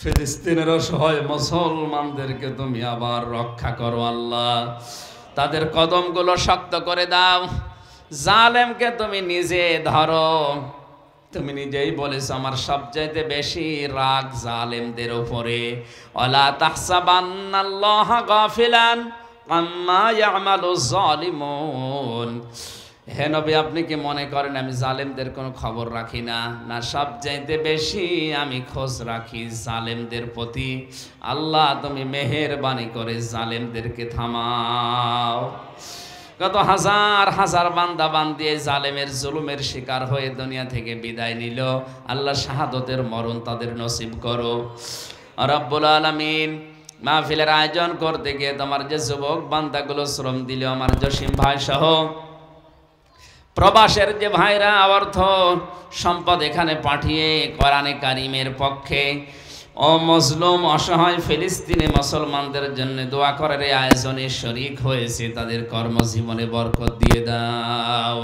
ফিলিস্তিনের অসহায় মুসলমানদেরকে তুমি আবার রক্ষা করো আল্লাহ। তাদের কদমগুলো শক্ত করে দাও। জালেমকে তুমি নিজে ধরো। তুমি নিজেই বলেছো আমার সবচাইতে বেশি রাগ জালেমদের উপরে। ওয়ালা তাহসাবান্নাল্লাহা গাফিলান আম্মা ইয়ামালুজ জালিমুন। হে নবী, আপনি কি মনে করেন আমি জালেমদের কোনো খবর রাখি না? না, সবচাইতে বেশি আমি খোঁজ রাখি জালেমদের প্রতি। আল্লাহ, তুমি মেহেরবানি করে জালেমদেরকে থামাও। কত হাজার হাজার বান্দা বান্দি জালেমের জুলুমের শিকার হয়ে দুনিয়া থেকে বিদায় নিল। আল্লাহ, শাহাদতের মরণ তাদের নসিব করো। রব্বুল আলামিন, মাহফিলের আয়োজন করতে গিয়ে তোমার যে যুবক বান্দাগুলো শ্রম দিল, আমার জসিম ভাই সহ প্রবাসের যে ভাইরা অর্থ সম্পদ এখানে পাঠিয়ে কোরআনে কারিমের পক্ষে ও মজলুম অসহায় ফিলিস্তিনি মুসলমানদের জন্য দোয়া করার এই আয়োজনে শরীক হয়েছে, তাদের কর্মজীবনে বরকত দিয়ে দাও।